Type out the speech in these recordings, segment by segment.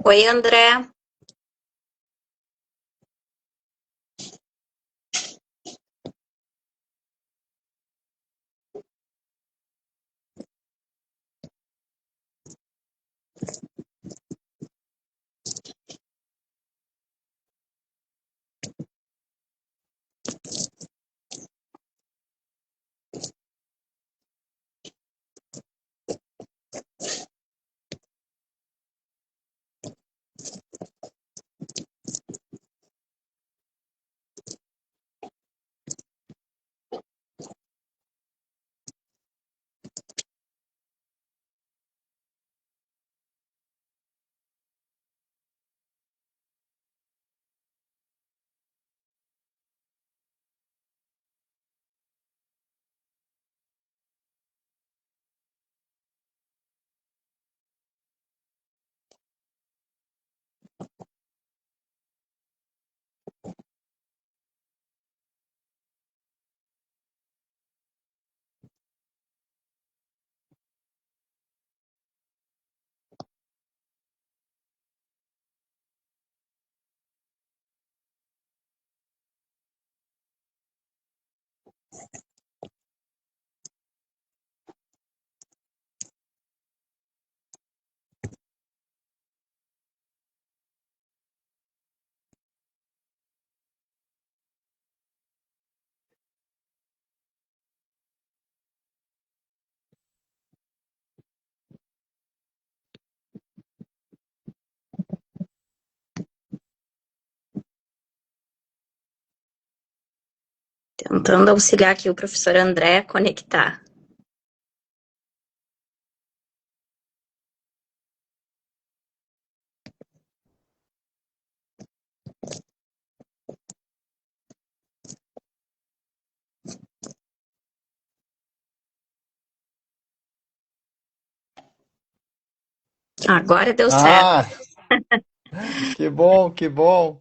Oi, André. Tentando auxiliar aqui o professor André a conectar. Agora deu certo. Ah, que bom, que bom.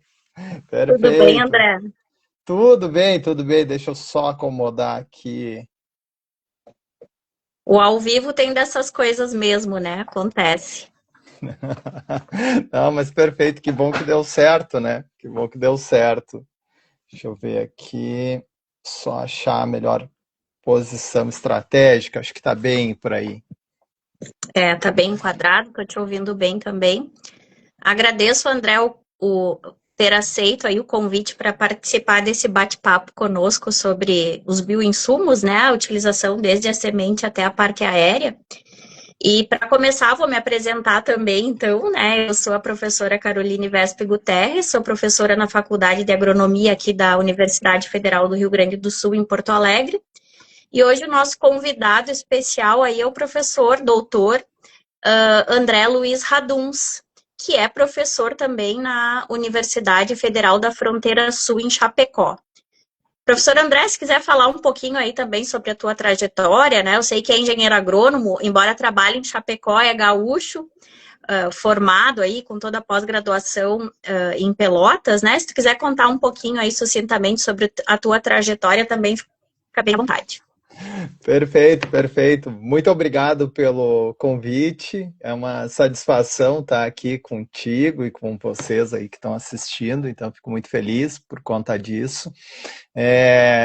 Tudo bem, Perfeito. André? Tudo bem, tudo bem. Deixa eu só acomodar aqui. O ao vivo tem dessas coisas mesmo, né? Acontece. Não, mas perfeito, que bom que deu certo, né? Que bom que deu certo. Deixa eu ver aqui, só achar a melhor posição estratégica, acho que tá bem por aí. Tá bem enquadrado, tô te ouvindo bem também. Agradeço, André, o ter aceito aí o convite para participar desse bate-papo conosco sobre os bioinsumos, né? A utilização desde a semente até a parte aérea. E para começar, vou me apresentar também, então, né? Eu sou a professora Caroline Vespe Guterres, sou professora na Faculdade de Agronomia aqui da Universidade Federal do Rio Grande do Sul, em Porto Alegre. E hoje o nosso convidado especial aí é o professor doutor André Luiz Raduns, que é professor também na Universidade Federal da Fronteira Sul, em Chapecó. Professor André, se quiser falar um pouquinho aí também sobre a tua trajetória, né? Eu sei que é engenheiro agrônomo, embora trabalhe em Chapecó, é gaúcho, formado aí com toda a pós-graduação em Pelotas, né? Se tu quiser contar um pouquinho aí sucintamente sobre a tua trajetória, também fica bem à vontade. Perfeito, perfeito. Muito obrigado pelo convite. É uma satisfação estar aqui contigo e com vocês aí que estão assistindo, então fico muito feliz por conta disso.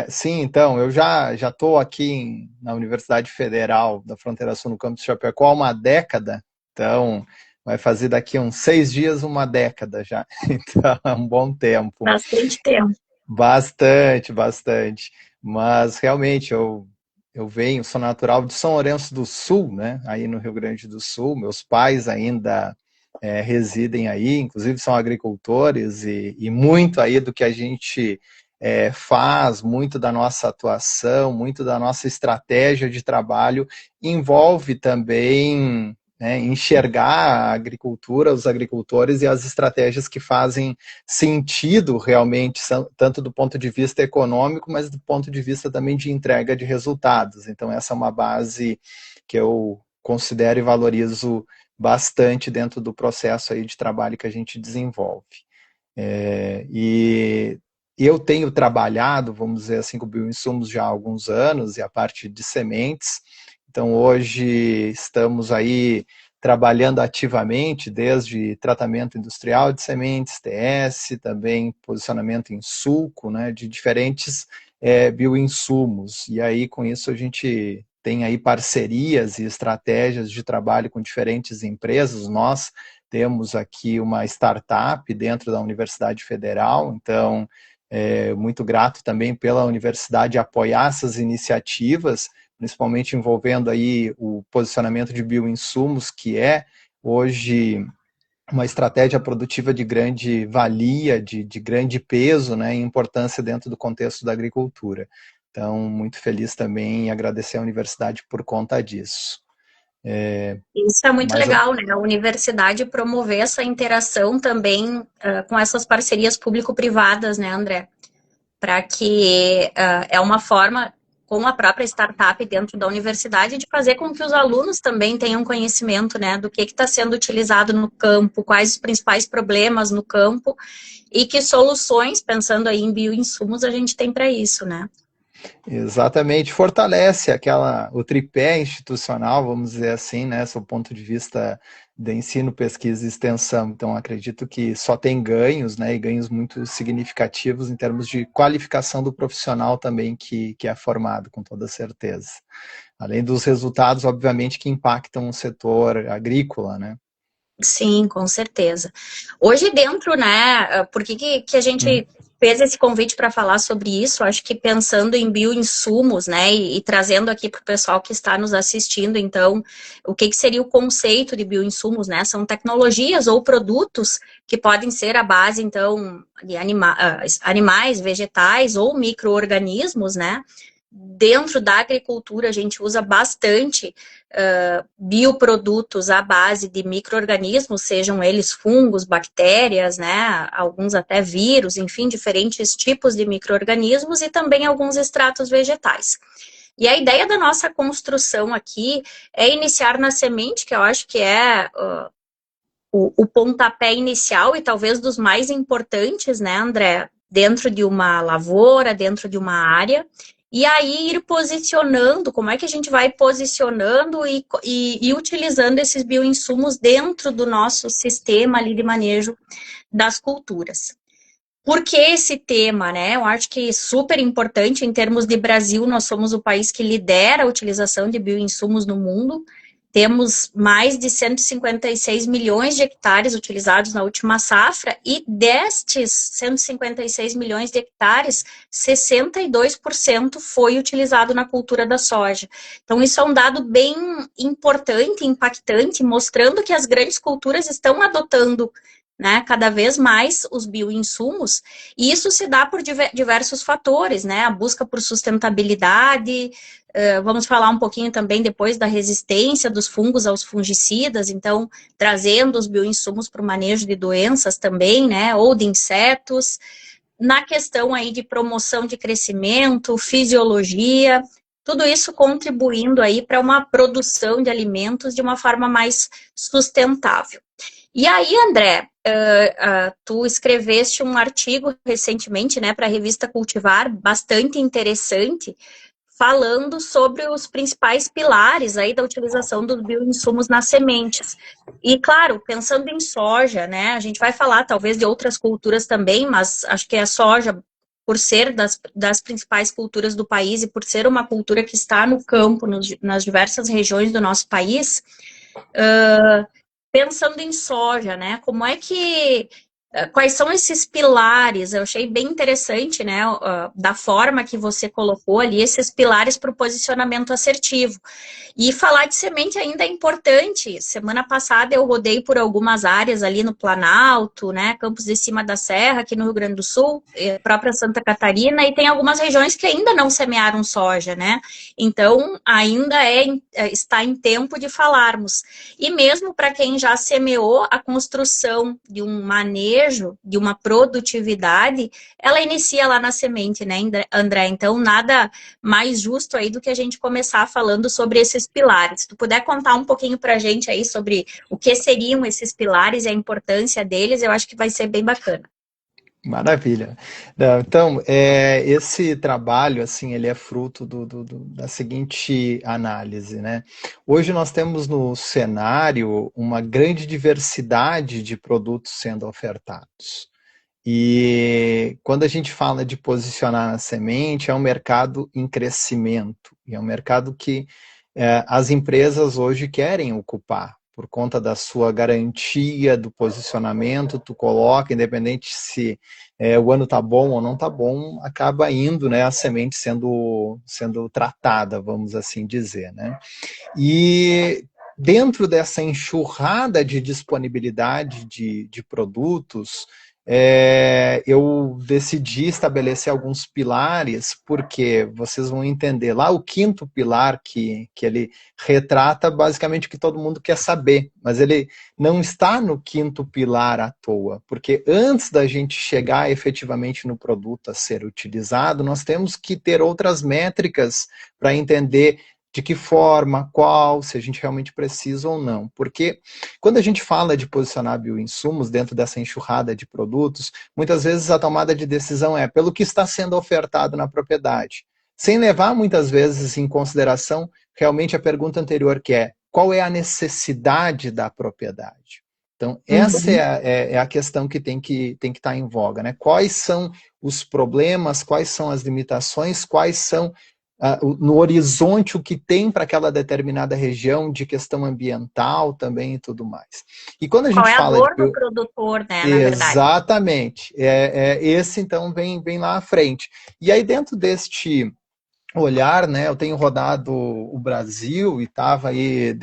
Sim, então, eu já estou aqui na Universidade Federal da Fronteira Sul, no campus Chapecó, há uma década, então vai fazer daqui uns 6 dias uma década já, então é um bom tempo. Bastante tempo. Bastante, bastante. Mas realmente eu venho, sou natural de São Lourenço do Sul, né? Aí no Rio Grande do Sul. Meus pais ainda residem aí, inclusive são agricultores, e muito aí do que a gente faz, muito da nossa atuação, muito da nossa estratégia de trabalho envolve também, né, enxergar a agricultura, os agricultores e as estratégias que fazem sentido realmente, tanto do ponto de vista econômico, mas do ponto de vista também de entrega de resultados. Então, essa é uma base que eu considero e valorizo bastante dentro do processo aí de trabalho que a gente desenvolve. E eu tenho trabalhado, vamos dizer assim, com bioinsumos já há alguns anos, e a parte de sementes. Então, hoje estamos aí trabalhando ativamente, desde tratamento industrial de sementes, TS, também posicionamento em sulco, né, de diferentes bioinsumos. E aí, com isso, a gente tem aí parcerias e estratégias de trabalho com diferentes empresas. Nós temos aqui uma startup dentro da Universidade Federal, então, muito grato também pela universidade apoiar essas iniciativas, principalmente envolvendo aí o posicionamento de bioinsumos, que é hoje uma estratégia produtiva de grande valia, de grande peso, né, e importância dentro do contexto da agricultura. Então, muito feliz também e agradecer à universidade por conta disso. Isso é muito Mas, legal, né? A universidade promover essa interação também com essas parcerias público-privadas, né, André? Para que é uma forma, com a própria startup dentro da universidade, de fazer com que os alunos também tenham conhecimento, né, do que está sendo utilizado no campo, quais os principais problemas no campo e que soluções, pensando aí em bioinsumos, a gente tem para isso, né? exatamente, fortalece o tripé institucional, vamos dizer assim, né, sob o ponto de vista de ensino, pesquisa e extensão. Então, acredito que só tem ganhos, né, e ganhos muito significativos em termos de qualificação do profissional também que é formado, com toda certeza. Além dos resultados, obviamente, que impactam o setor agrícola, né. Sim, com certeza. Hoje dentro, né, por que a gente fez esse convite para falar sobre isso? Acho que pensando em bioinsumos, né, e trazendo aqui para o pessoal que está nos assistindo, então, o que seria o conceito de bioinsumos, né? São tecnologias ou produtos que podem ser a base, então, de animais, vegetais ou micro-organismos, né? Dentro da agricultura, a gente usa bastante bioprodutos à base de micro-organismos, sejam eles fungos, bactérias, né, alguns até vírus, enfim, diferentes tipos de micro-organismos e também alguns extratos vegetais. E a ideia da nossa construção aqui é iniciar na semente, que eu acho que é o pontapé inicial e talvez dos mais importantes, né, André, dentro de uma lavoura, dentro de uma área, e aí ir posicionando, como é que a gente vai posicionando e utilizando esses bioinsumos dentro do nosso sistema ali de manejo das culturas. Por que esse tema, né? Eu acho que é super importante em termos de Brasil, nós somos o país que lidera a utilização de bioinsumos no mundo. Temos mais de 156 milhões de hectares utilizados na última safra e destes 156 milhões de hectares, 62% foi utilizado na cultura da soja. Então, isso é um dado bem importante, impactante, mostrando que as grandes culturas estão adotando, né, cada vez mais os bioinsumos, e isso se dá por diversos fatores, né, a busca por sustentabilidade, vamos falar um pouquinho também depois da resistência dos fungos aos fungicidas, então, trazendo os bioinsumos para o manejo de doenças também, né, ou de insetos, na questão aí de promoção de crescimento, fisiologia, tudo isso contribuindo aí para uma produção de alimentos de uma forma mais sustentável. E aí, André, tu escreveste um artigo recentemente, né, para a revista Cultivar, bastante interessante, falando sobre os principais pilares aí da utilização dos bioinsumos nas sementes. E, claro, pensando em soja, né, a gente vai falar talvez de outras culturas também, mas acho que a soja, por ser das principais culturas do país e por ser uma cultura que está no campo, nas diversas regiões do nosso país, pensando em soja, né? Como é que quais são esses pilares? Eu achei bem interessante, né? Da forma que você colocou ali esses pilares para o posicionamento assertivo. E falar de semente ainda é importante. Semana passada eu rodei por algumas áreas ali no Planalto, né? Campos de Cima da Serra, aqui no Rio Grande do Sul, própria Santa Catarina, e tem algumas regiões que ainda não semearam soja, né? Então, ainda está em tempo de falarmos. E mesmo para quem já semeou, a construção de um manejo, de uma produtividade, ela inicia lá na semente, né, André? Então, nada mais justo aí do que a gente começar falando sobre esses pilares. Se tu puder contar um pouquinho para a gente aí sobre o que seriam esses pilares e a importância deles, eu acho que vai ser bem bacana. Maravilha. Não, então, esse trabalho, assim, ele é fruto da seguinte análise, né? Hoje nós temos no cenário uma grande diversidade de produtos sendo ofertados. E quando a gente fala de posicionar na semente, é um mercado em crescimento. E é um mercado que as empresas hoje querem ocupar, por conta da sua garantia do posicionamento, tu coloca, independente se o ano tá bom ou não tá bom, acaba indo, né, a semente sendo tratada, vamos assim dizer, né? E dentro dessa enxurrada de disponibilidade de produtos, eu decidi estabelecer alguns pilares, porque vocês vão entender lá o quinto pilar que ele retrata basicamente o que todo mundo quer saber, mas ele não está no quinto pilar à toa, porque antes da gente chegar efetivamente no produto a ser utilizado, nós temos que ter outras métricas para entender de que forma, qual, se a gente realmente precisa ou não. Porque quando a gente fala de posicionar bioinsumos dentro dessa enxurrada de produtos, muitas vezes a tomada de decisão é pelo que está sendo ofertado na propriedade, sem levar muitas vezes em consideração realmente a pergunta anterior, que é qual é a necessidade da propriedade. Então, essa Uhum. é a questão que tem que estar em voga, né? Quais são os problemas, quais são as limitações, quais são no horizonte o que tem para aquela determinada região de questão ambiental também e tudo mais. E quando a Qual gente é a fala de dor do produtor, né, na verdade? exatamente, esse então vem lá à frente. E aí dentro deste olhar, né? Eu tenho rodado o Brasil e estava aí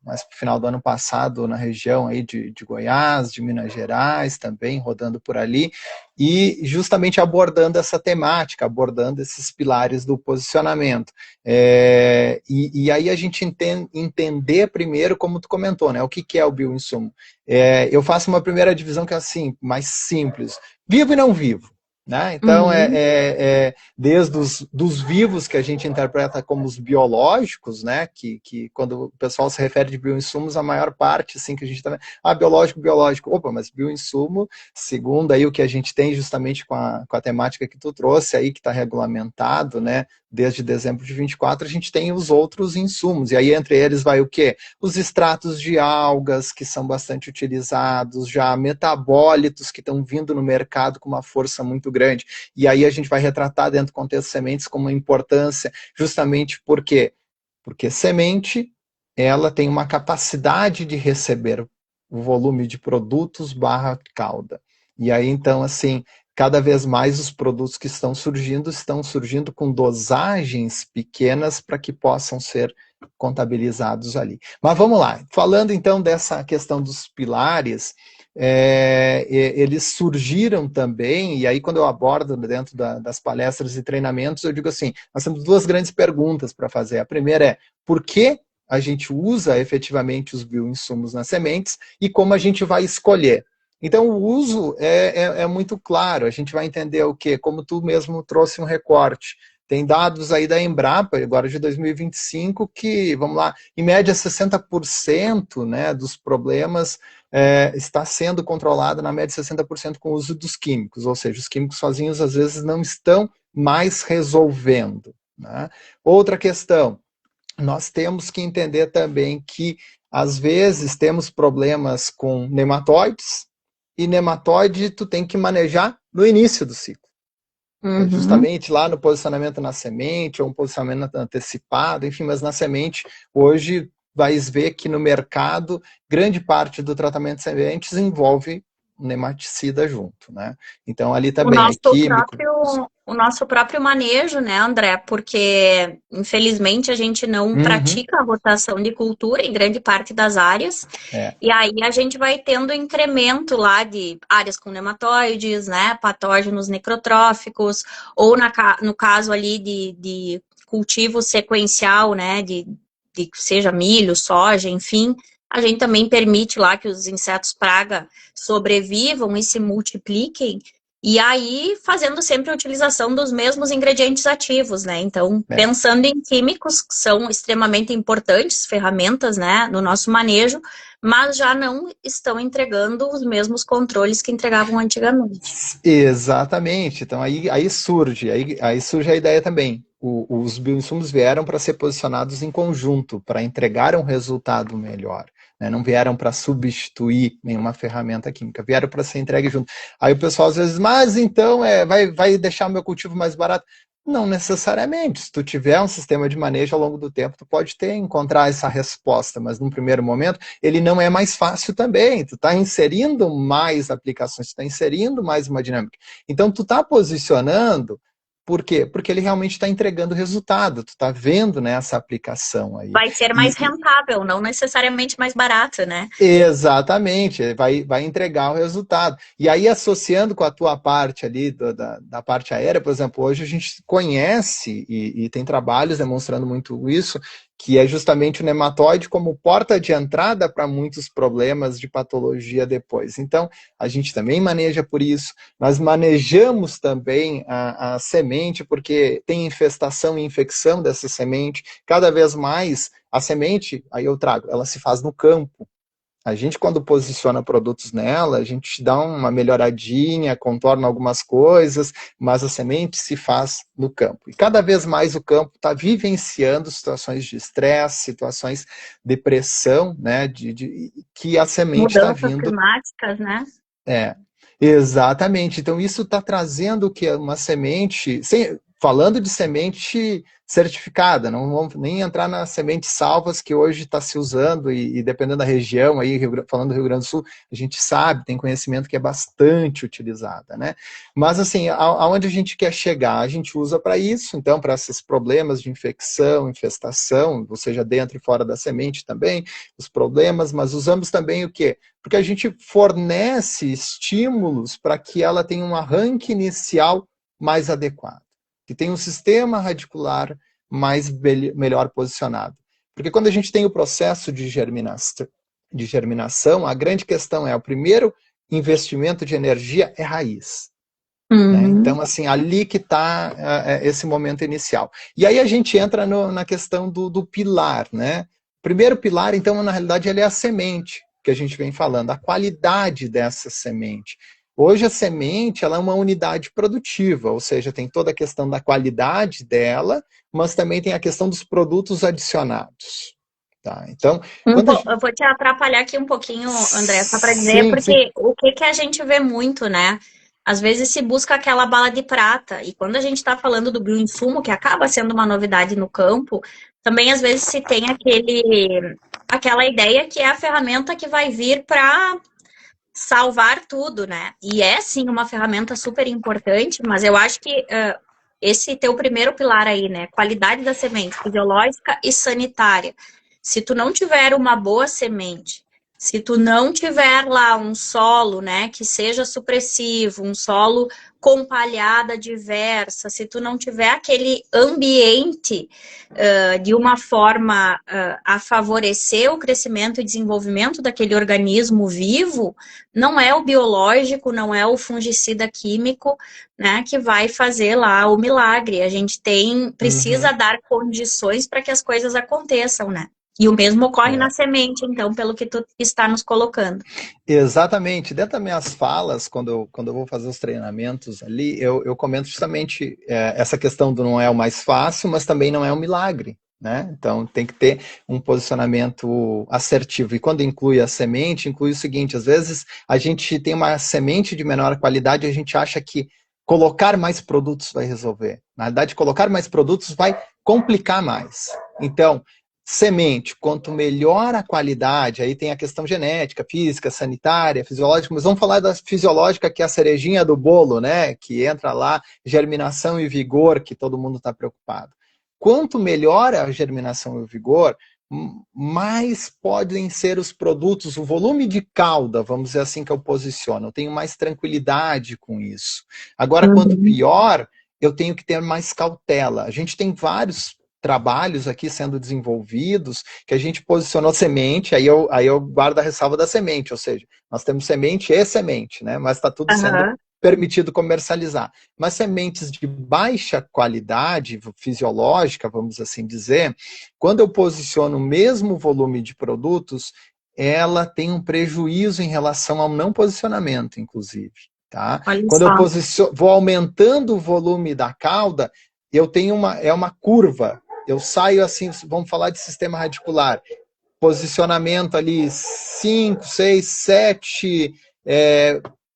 mais pro final do ano passado na região aí de Goiás, de Minas Gerais também, rodando por ali, e justamente abordando essa temática, abordando esses pilares do posicionamento. E aí a gente entender primeiro, como tu comentou, né? O que é o bioinsumo? Eu faço uma primeira divisão que é assim, mais simples. Vivo e não vivo. Né? Então, Uhum. desde dos vivos que a gente interpreta como os biológicos, né? Que quando o pessoal se refere de bioinsumos, a maior parte assim, que a gente está biológico, biológico. Opa, mas bioinsumo, segundo aí o que a gente tem justamente com a temática que tu trouxe aí, que está regulamentado, né? Desde dezembro de 24, a gente tem os outros insumos. E aí, entre eles, vai o quê? Os extratos de algas, que são bastante utilizados, já metabólitos que estão vindo no mercado com uma força muito grande. E aí a gente vai retratar dentro do contexto sementes como uma importância, justamente porque semente, ela tem uma capacidade de receber o volume de produtos barra cauda. E aí, então, assim, cada vez mais os produtos que estão surgindo com dosagens pequenas para que possam ser contabilizados ali. Mas vamos lá, falando então dessa questão dos pilares, eles surgiram também, e aí quando eu abordo dentro das palestras e treinamentos, eu digo assim, nós temos duas grandes perguntas para fazer. A primeira é, por que a gente usa efetivamente os bioinsumos nas sementes e como a gente vai escolher? Então, o uso é muito claro. A gente vai entender o quê? Como tu mesmo trouxe um recorte. Tem dados aí da Embrapa, agora de 2025, que, vamos lá, em média 60%, né, dos problemas está sendo controlado, na média 60%, com o uso dos químicos. Ou seja, os químicos sozinhos, às vezes, não estão mais resolvendo. Né? Outra questão, nós temos que entender também que, às vezes, temos problemas com nematóides, e nematóide tu tem que manejar no início do ciclo. Uhum. Justamente lá no posicionamento na semente, ou um posicionamento antecipado, enfim, mas na semente, hoje, vais ver que no mercado, grande parte do tratamento de sementes envolve nematicida junto, né? Então, ali O também é nosso químico. próprio manejo, né, André? Porque, infelizmente, a gente não Uhum, pratica a rotação de cultura em grande parte das áreas. é, E aí a gente vai tendo incremento lá de áreas com nematóides, né, patógenos necrotróficos, ou no caso ali de cultivo sequencial, né, de seja milho, soja, enfim, a gente também permite lá que os insetos praga sobrevivam e se multipliquem. E aí, fazendo sempre a utilização dos mesmos ingredientes ativos, né? Então, É. pensando em químicos, que são extremamente importantes, ferramentas, né, no nosso manejo, mas já não estão entregando os mesmos controles que entregavam antigamente. Exatamente. Então aí surge a ideia também. Os bioinsumos vieram para ser posicionados em conjunto, para entregar um resultado melhor. Né? Não vieram para substituir nenhuma ferramenta química, vieram para ser entregue junto. Aí o pessoal às vezes, mas então vai deixar o meu cultivo mais barato? Não necessariamente. Se tu tiver um sistema de manejo ao longo do tempo, tu pode encontrar essa resposta, mas num primeiro momento ele não é mais fácil também. Tu está inserindo mais aplicações, tu está inserindo mais uma dinâmica. Então, tu está posicionando, por quê? Porque ele realmente está entregando resultado. Tu está vendo, né, essa aplicação aí. Vai ser mais rentável, não necessariamente mais barato, né? Exatamente, vai entregar o resultado. E aí, associando com a tua parte ali, da parte aérea, por exemplo, hoje a gente conhece e tem trabalhos demonstrando muito isso, que é justamente o nematóide como porta de entrada para muitos problemas de patologia depois. Então, a gente também maneja por isso. Nós manejamos também a semente, porque tem infestação e infecção dessa semente. Cada vez mais, a semente, aí eu trago, ela se faz no campo. A gente, quando posiciona produtos nela, a gente dá uma melhoradinha, contorna algumas coisas, mas a semente se faz no campo. E cada vez mais o campo está vivenciando situações de estresse, situações de pressão, né, que a semente está Mudanças vindo. climáticas, né? É, exatamente. Então, isso está trazendo o que é uma semente, falando de semente certificada, não vamos nem entrar nas sementes salvas que hoje está se usando, e dependendo da região, aí, falando do Rio Grande do Sul, a gente sabe, tem conhecimento que é bastante utilizada, né? Mas, assim, aonde a gente quer chegar, a gente usa para isso, então, para esses problemas de infecção, infestação, ou seja, dentro e fora da semente também, os problemas, mas usamos também o quê? Porque a gente fornece estímulos para que ela tenha um arranque inicial mais adequado, que tenha um sistema radicular melhor posicionado. Porque quando a gente tem o processo de germinação, a grande questão é, o primeiro investimento de energia é raiz. Né? Então, assim, ali que está esse momento inicial. E aí a gente entra na questão do pilar, né? O primeiro pilar, então, na realidade, ele é a semente, que a gente vem falando, a qualidade dessa semente. Hoje a semente, ela é uma unidade produtiva, ou seja, tem toda a questão da qualidade dela, mas também tem a questão dos produtos adicionados. Tá? Então, Eu vou te atrapalhar aqui um pouquinho, André, só para dizer, sim, sim. porque o que a gente vê muito, né? Às vezes se busca aquela bala de prata, e quando a gente está falando do bioinsumo, que acaba sendo uma novidade no campo, também às vezes se tem aquela ideia que é a ferramenta que vai vir para salvar tudo, né? E é sim uma ferramenta super importante, mas eu acho que esse teu primeiro pilar aí, né? Qualidade da semente, fisiológica e sanitária. Se tu não tiver uma boa semente, se tu não tiver lá um solo, né, que seja supressivo, um solo com palhada diversa, se tu não tiver aquele ambiente de uma forma a favorecer o crescimento e desenvolvimento daquele organismo vivo, não é o biológico, não é o fungicida químico, né, que vai fazer lá o milagre. A gente precisa dar condições para que as coisas aconteçam, né? E o mesmo ocorre na semente, então, pelo que tu está nos colocando. Exatamente. Dentro das minhas falas, quando eu vou fazer os treinamentos ali, eu comento justamente essa questão do não é o mais fácil, mas também não é um milagre. Né? Então tem que ter um posicionamento assertivo. E quando inclui a semente, inclui o seguinte: às vezes a gente tem uma semente de menor qualidade e a gente acha que colocar mais produtos vai resolver. Na verdade, colocar mais produtos vai complicar mais. Então, semente, quanto melhor a qualidade, aí tem a questão genética, física, sanitária, fisiológica, mas vamos falar da fisiológica, que é a cerejinha do bolo, né? Que entra lá, germinação e vigor, que todo mundo está preocupado. Quanto melhor a germinação e o vigor, mais podem ser os produtos, o volume de cauda, vamos dizer assim, que eu posiciono. Eu tenho mais tranquilidade com isso. Agora, quanto pior, eu tenho que ter mais cautela. A gente tem vários trabalhos aqui sendo desenvolvidos, que a gente posicionou semente, aí eu guardo a ressalva da semente, ou seja, nós temos semente e semente, né? Mas está tudo sendo permitido comercializar. Mas sementes de baixa qualidade fisiológica, vamos assim dizer, quando eu posiciono o mesmo volume de produtos, ela tem um prejuízo em relação ao não posicionamento, inclusive. Tá? Olha Quando eu só. vou aumentando o volume da cauda, eu tenho uma curva. Eu saio assim, vamos falar de sistema radicular. Posicionamento ali 5, 6, 7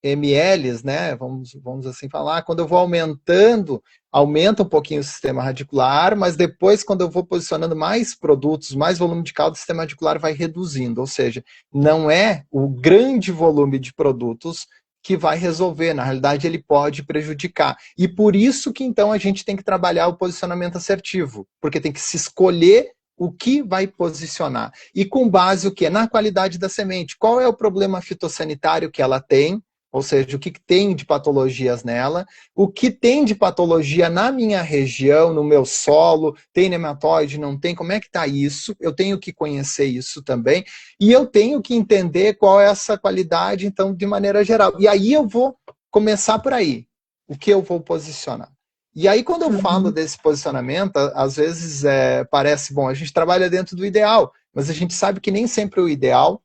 ml, né? Vamos assim falar. Quando eu vou aumentando, aumenta um pouquinho o sistema radicular, mas depois, quando eu vou posicionando mais produtos, mais volume de caldo, o sistema radicular vai reduzindo. Ou seja, não é o grande volume de produtos que vai resolver. Na realidade, ele pode prejudicar. E por isso que, então, a gente tem que trabalhar o posicionamento assertivo, porque tem que se escolher o que vai posicionar. E com base o quê? Na qualidade da semente. Qual é o problema fitossanitário que ela tem? Ou seja, o que tem de patologias nela, o que tem de patologia na minha região, no meu solo, tem nematóide, não tem, como é que está isso? Eu tenho que conhecer isso também, e eu tenho que entender qual é essa qualidade, então, de maneira geral. E aí eu vou começar por aí, o que eu vou posicionar. E aí, quando eu falo Uhum. desse posicionamento, às vezes parece, bom, a gente trabalha dentro do ideal, mas a gente sabe que nem sempre o ideal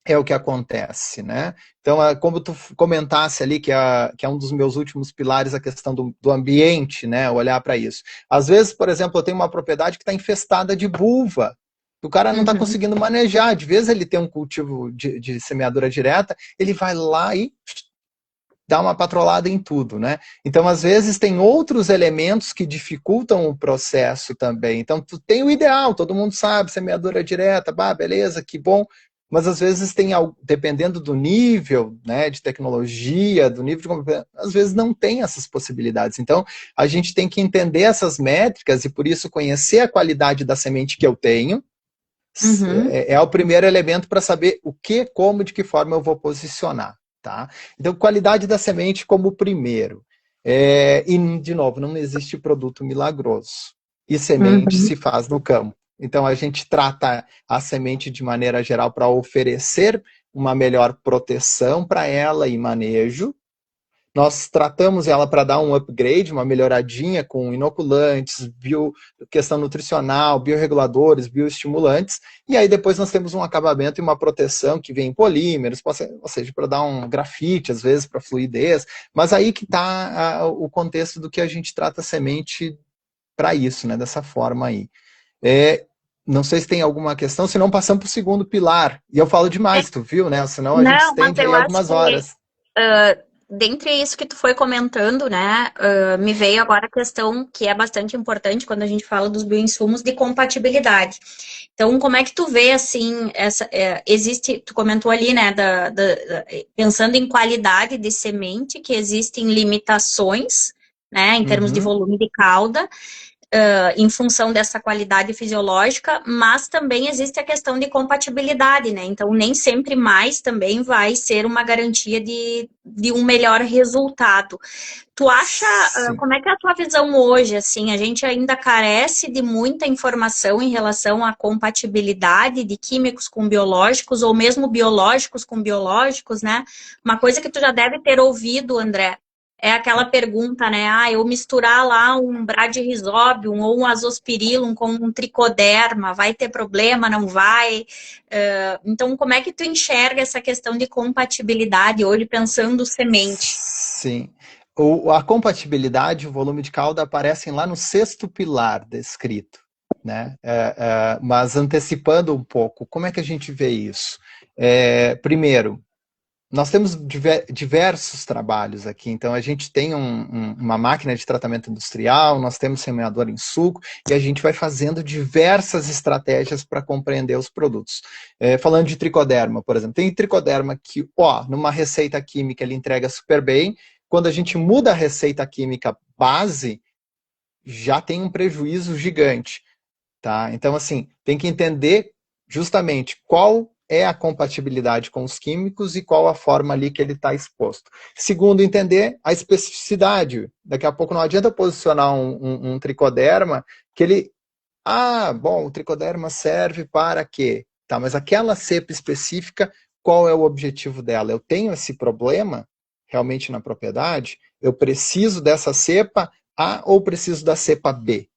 é o que acontece, né? Então, como tu comentasse ali, que é um dos meus últimos pilares, a questão do ambiente, né? Olhar para isso. Às vezes, por exemplo, eu tenho uma propriedade que está infestada de bulva, o cara não está Uhum. conseguindo manejar. De vez ele tem um cultivo de semeadura direta, ele vai lá e dá uma patrolada em tudo, né? Então, às vezes, tem outros elementos que dificultam o processo também. Então, tu tem o ideal, todo mundo sabe, semeadura direta, bah, beleza, que bom. Mas, às vezes, tem algo, dependendo do nível, né, de tecnologia, do nível de... Às vezes, não tem essas possibilidades. Então, a gente tem que entender essas métricas e, por isso, conhecer a qualidade da semente que eu tenho. Uhum. É o primeiro elemento para saber o que, como, de que forma eu vou posicionar. Tá? Então, qualidade da semente como primeiro. E, de novo, não existe produto milagroso. E semente Uhum. se faz no campo. Então, a gente trata a semente de maneira geral para oferecer uma melhor proteção para ela e manejo. Nós tratamos ela para dar um upgrade, uma melhoradinha com inoculantes, questão nutricional, bioreguladores, bioestimulantes, e aí depois nós temos um acabamento e uma proteção que vem em polímeros, ou seja, para dar um grafite, às vezes, para fluidez, mas aí que está o contexto do que a gente trata a semente para isso, né, dessa forma aí. Não sei se tem alguma questão, senão passamos para o segundo pilar, e eu falo É, demais, tu viu, né, senão a gente não, mas estende aí eu acho algumas que horas. dentre isso que tu foi comentando, né, me veio agora a questão que é bastante importante quando a gente fala dos bioinsumos de compatibilidade. Então, como é que tu vê, assim, existe, tu comentou ali, né, pensando em qualidade de semente, que existem limitações, né, em termos de Uhum. volume de cauda, em função dessa qualidade fisiológica, mas também existe a questão de compatibilidade, né? Então, nem sempre mais também vai ser uma garantia de um melhor resultado. Tu acha, Sim. como é que é a tua visão hoje, assim, a gente ainda carece de muita informação em relação à compatibilidade de químicos com biológicos, ou mesmo biológicos com biológicos, né? Uma coisa que tu já deve ter ouvido, André, é aquela pergunta, né? Ah, eu misturar lá um Bradyrhizobium ou um Azospirillum com um tricoderma, vai ter problema, não vai? Então, como é que tu enxerga essa questão de compatibilidade hoje, pensando semente? Sim. A compatibilidade e o volume de cauda aparecem lá no sexto pilar descrito, né? Mas antecipando um pouco, como é que a gente vê isso? Primeiro, nós temos diversos trabalhos aqui, então a gente tem uma máquina de tratamento industrial, nós temos semeador em suco, e a gente vai fazendo diversas estratégias para compreender os produtos. Falando de tricoderma, por exemplo, tem tricoderma que, numa receita química ele entrega super bem, quando a gente muda a receita química base, já tem um prejuízo gigante. Tá? Então, assim, tem que entender justamente qual é a compatibilidade com os químicos e qual a forma ali que ele está exposto. Segundo, entender a especificidade. Daqui a pouco não adianta posicionar um tricoderma que ele... bom, o tricoderma serve para quê? Tá, mas aquela cepa específica, qual é o objetivo dela? Eu tenho esse problema? realmente na propriedade, eu preciso dessa cepa A ou preciso da cepa B?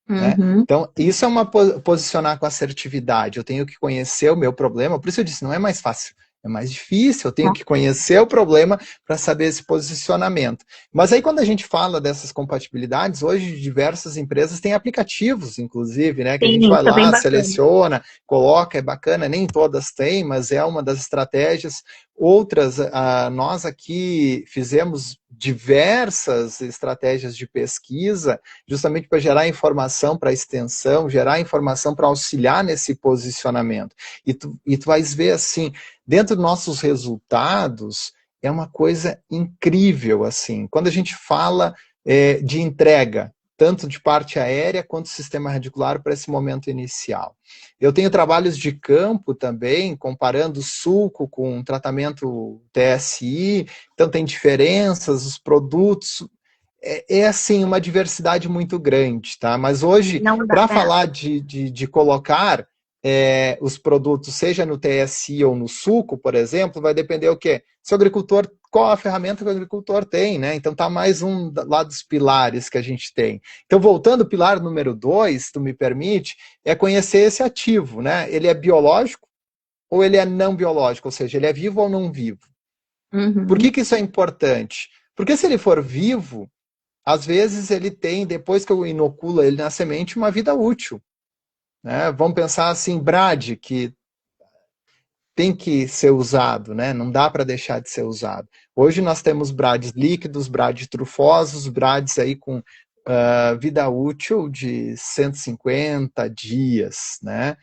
Né? Uhum. Então, isso é uma posicionar com assertividade. Eu tenho que conhecer o meu problema, por isso eu disse, não é mais fácil, é mais difícil, eu tenho que conhecer o problema para saber esse posicionamento. Mas aí quando a gente fala dessas compatibilidades, hoje diversas empresas têm aplicativos, inclusive, né, que a gente Sim, vai isso é bem lá, bacana. seleciona, coloca, é bacana, nem todas têm, mas é uma das estratégias. Outras, nós aqui fizemos diversas estratégias de pesquisa, justamente para gerar informação para a extensão, gerar informação para auxiliar nesse posicionamento. E tu vais ver assim, dentro dos nossos resultados, é uma coisa incrível, assim. Quando a gente fala de entrega, tanto de parte aérea quanto sistema radicular para esse momento inicial. Eu tenho trabalhos de campo também, comparando suco com tratamento TSI, então tem diferenças, os produtos, assim, uma diversidade muito grande, tá? Mas hoje, Não dá. para falar de colocar os produtos, seja no TSI ou no suco, por exemplo, vai depender o quê? Se o agricultor, qual a ferramenta que o agricultor tem, né? Então tá mais um lá dos pilares que a gente tem. Então, voltando ao pilar número 2, se tu me permite, é conhecer esse ativo, né? Ele é biológico ou ele é não biológico, ou seja, ele é vivo ou não vivo. Por Uhum. que isso é importante? Porque se ele for vivo, às vezes ele tem, depois que eu inoculo ele na semente, uma vida útil. Né? Vamos pensar assim, Brad, que tem que ser usado, né? Não dá para deixar de ser usado. Hoje nós temos Brads líquidos, Brads trufosos, Brads aí com vida útil de 150 dias, né?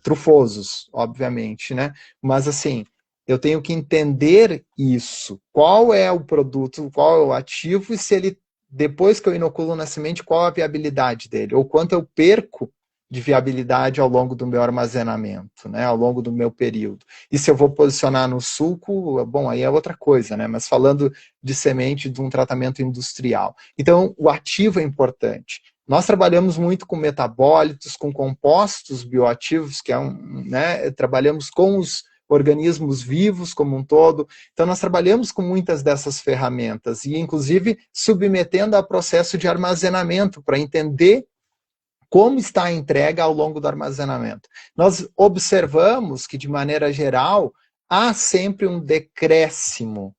Trufosos, obviamente, né? Mas assim, eu tenho que entender isso. Qual é o produto, qual é o ativo e se ele, depois que eu inoculo na semente, qual a viabilidade dele? Ou quanto eu perco de viabilidade ao longo do meu armazenamento, né, ao longo do meu período. E se eu vou posicionar no suco, bom, aí é outra coisa, né, mas falando de semente de um tratamento industrial. Então, o ativo é importante. Nós trabalhamos muito com metabólitos, com compostos bioativos, que é né, trabalhamos com os organismos vivos como um todo. Então, nós trabalhamos com muitas dessas ferramentas e, inclusive, submetendo a processo de armazenamento para entender como está a entrega ao longo do armazenamento. Nós observamos que, de maneira geral, há sempre um decréscimo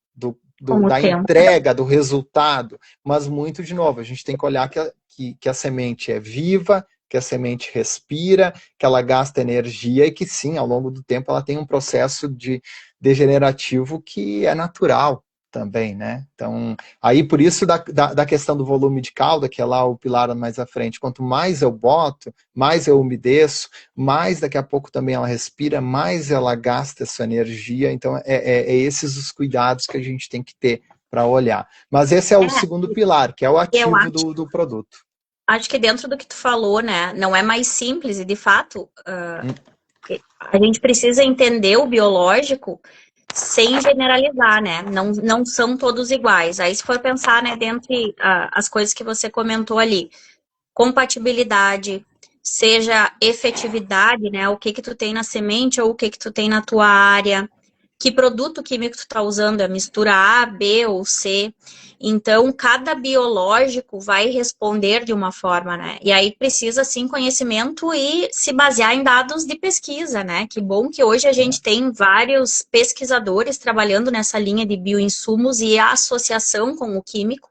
Com o da tempo. entrega, do resultado, mas muito, de novo, a gente tem que olhar que a semente é viva, que a semente respira, que ela gasta energia e que, sim, ao longo do tempo, ela tem um processo degenerativo que é natural também, né? Então, aí por isso da questão do volume de cauda, que é lá o pilar mais à frente, quanto mais eu boto, mais eu umedeço, mais daqui a pouco também ela respira, mais ela gasta essa energia, então esses os cuidados que a gente tem que ter para olhar. Mas esse é o segundo pilar, que é o Eu ativo acho, do produto. acho que dentro do que tu falou, né, não é mais simples e de fato a gente precisa entender o biológico sem generalizar, né? Não, não são todos iguais. Aí se for pensar, né, dentre as coisas que você comentou ali, compatibilidade, seja efetividade, né? O que que tu tem na semente ou o que que tu tem na tua área, que produto químico tu está usando, é mistura A, B ou C. Então, cada biológico vai responder de uma forma, né? E aí precisa, sim, conhecimento e se basear em dados de pesquisa, né? Que bom que hoje a gente tem vários pesquisadores trabalhando nessa linha de bioinsumos e a associação com o químico,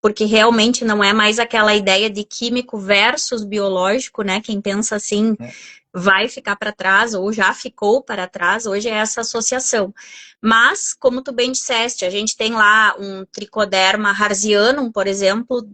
porque realmente não é mais aquela ideia de químico versus biológico, né? Quem pensa assim Né? vai ficar para trás ou já ficou para trás, hoje é essa associação. Mas, como tu bem disseste, a gente tem lá um Trichoderma harzianum, por exemplo,